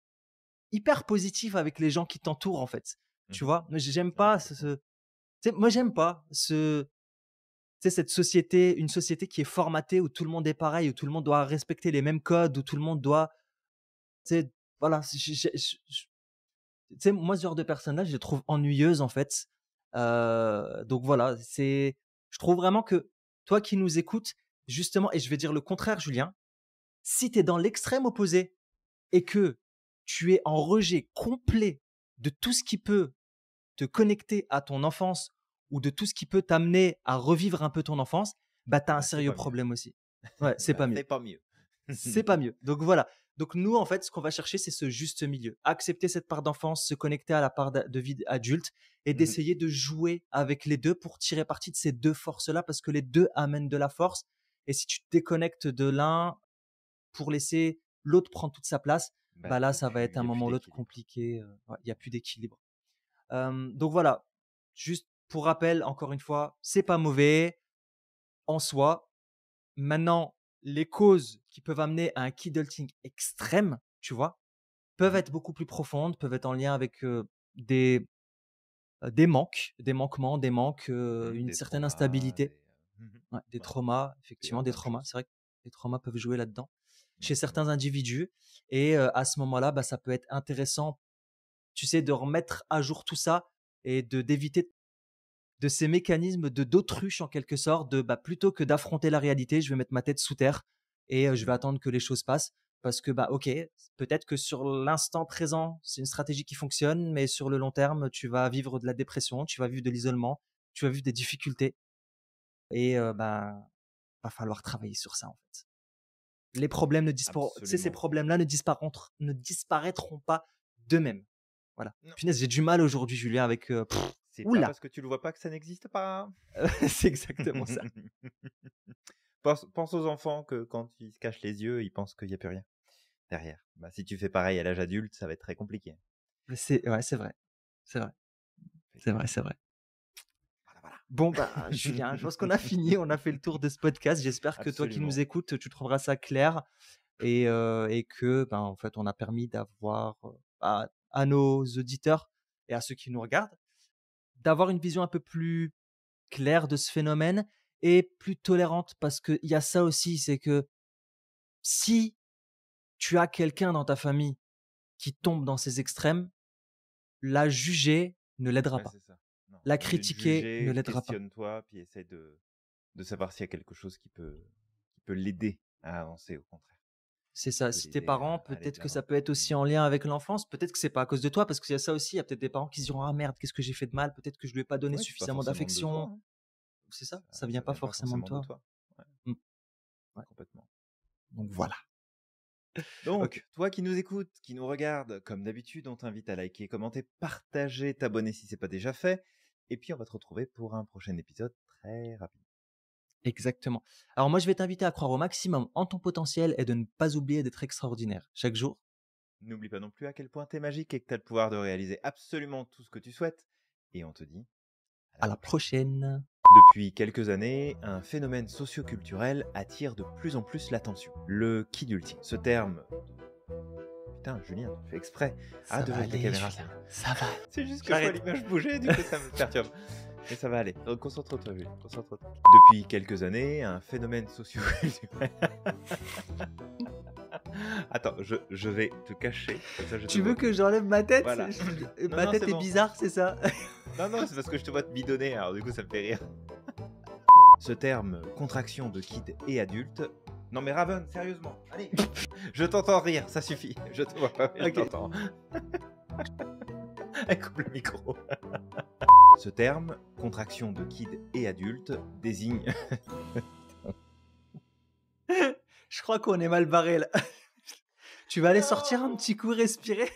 hyper positif avec les gens qui t'entourent en fait. Tu Mhm. vois? Mais j'aime Ouais, pas complètement. tu sais, moi j'aime pas tu sais, cette société, une société qui est formatée où tout le monde est pareil, où tout le monde doit respecter les mêmes codes, où tout le monde doit, tu sais, voilà, tu sais, moi ce genre de personnes-là, je les trouve ennuyeuses en fait. Donc voilà, je trouve vraiment que toi qui nous écoutes, justement, et je vais dire le contraire, Julien, si tu es dans l'extrême opposé et que tu es en rejet complet de tout ce qui peut te connecter à ton enfance ou de tout ce qui peut t'amener à revivre un peu ton enfance, bah, tu as un C'est sérieux pas mieux. problème aussi. Ouais, c'est pas mieux. C'est pas mieux. C'est pas mieux. Donc voilà. Donc nous, en fait, ce qu'on va chercher, c'est ce juste milieu. Accepter cette part d'enfance, se connecter à la part de vie adulte et Mhm. d'essayer de jouer avec les deux pour tirer parti de ces deux forces-là parce que les deux amènent de la force. Et si tu te déconnectes de l'un pour laisser l'autre prendre toute sa place, bah là, ça va être Il un y a plus moment ou l'autre d'équilibre. compliqué. Ouais, il y a plus d'équilibre. Donc voilà, juste pour rappel, encore une fois, c'est pas mauvais en soi. Maintenant, les causes qui peuvent amener à un kidulting extrême, tu vois, peuvent Mhm. être beaucoup plus profondes, peuvent être en lien avec des, des manques, des manquements, des manques, une Des certaine traumas, instabilité, Mhm. ouais, des Ouais, traumas, il peut y avoir effectivement, des plein de traumas. choses. C'est vrai que les traumas peuvent jouer là-dedans chez Mhm. certains individus. Et à ce moment-là, bah, ça peut être intéressant, tu sais, de remettre à jour tout ça et d'éviter de ces mécanismes de d'autruche en quelque sorte, de bah, plutôt que d'affronter la réalité, je vais mettre ma tête sous terre et je vais Mhm. attendre que les choses passent parce que bah ok, peut-être que sur l'instant présent, c'est une stratégie qui fonctionne, mais sur le long terme, tu vas vivre de la dépression, tu vas vivre de l'isolement, tu vas vivre des difficultés et bah va falloir travailler sur ça en fait. Les problèmes ne disparaîtront, tu sais, ces Absolument. problèmes-là ne disparaîtront pas d'eux-mêmes. Voilà. Non, Punaise, j'ai du mal aujourd'hui, Julien, avec c'est pas oula, parce que tu le vois pas que ça n'existe pas. c'est exactement ça. Pense aux enfants que quand ils se cachent les yeux, ils pensent qu'il n'y a plus rien derrière. Si tu fais pareil à l'âge adulte, ça va être très compliqué. C'est ouais, c'est vrai. C'est vrai. Fait C'est que, vrai, c'est vrai. voilà. Bon, bah, Julien, je pense qu'on a fini. On a fait le tour de ce podcast. J'espère que toi qui nous Absolument. écoutes, tu trouveras ça clair et que, ben, en fait, on a permis d'avoir à nos auditeurs et à ceux qui nous regardent, d'avoir une vision un peu plus claire de ce phénomène et plus tolérante parce qu'il y a ça aussi, c'est que si tu as quelqu'un dans ta famille qui tombe dans ces extrêmes, la juger ne l'aidera Ouais, pas. c'est ça. Non. La Au lieu de critiquer ne juger, l'aidera pas. questionne-toi, puis essaie de savoir s'il y a quelque chose qui peut l'aider à avancer, au contraire, C'est qui ça. peut Si tes l'aider parents, à aller de peut-être que ça l'avant. peut être aussi en lien avec l'enfance. Peut-être que c'est pas à cause de toi, parce qu'il y a ça aussi. Il y a peut-être des parents qui se diront: «Ah merde, qu'est-ce que j'ai fait de mal? Peut-être que je lui ai pas donné Ouais, c'est pas suffisamment forcément de toi, d'affection». hein. C'est ça, Ça ça vient ça pas vient pas forcément de forcément de toi. toi. Ouais, Mmh, ouais. complètement. Donc voilà. OK. Donc, toi qui nous écoutes, qui nous regardes, comme d'habitude, on t'invite à liker, commenter, partager, t'abonner si c'est pas déjà fait. Et puis, on va te retrouver pour un prochain épisode très rapide. Exactement. Alors moi, je vais t'inviter à croire au maximum en ton potentiel et de ne pas oublier d'être extraordinaire chaque jour. N'oublie pas non plus à quel point t'es magique et que t'as le pouvoir de réaliser absolument tout ce que tu souhaites. Et on te dit à la À la prochaine. prochaine. Depuis quelques années, un phénomène socio-culturel attire de plus en plus l'attention. Le kidulting. Ce terme... Putain, Julien, tu fais exprès. Ça Arrête de va jouer avec la aller, caméra. Julien. Ça va. C'est juste que je vois J'arrête. l'image bouger, du coup ça me perturbe. Mais ça va aller. Concentre-toi, Julien. Concentre-toi. Depuis quelques années, un phénomène socio-culturel... Attends, je vais te cacher. Comme ça, je te Tu veux vois que plus. j'enlève ma tête? Voilà. Non, Ma non, tête c'est est bon. bizarre, c'est ça? Non, c'est parce que je te vois te bidonner, alors du coup ça me fait rire. Ce terme, contraction de kid et adulte... Non mais Raven, sérieusement, allez. Je t'entends rire, ça suffit. Je te vois pas, mais Ok. je t'entends. Elle coupe le micro. Ce terme, contraction de kid et adulte, désigne... Je crois qu'on est mal barré là. Tu vas aller sortir un petit coup, respirer?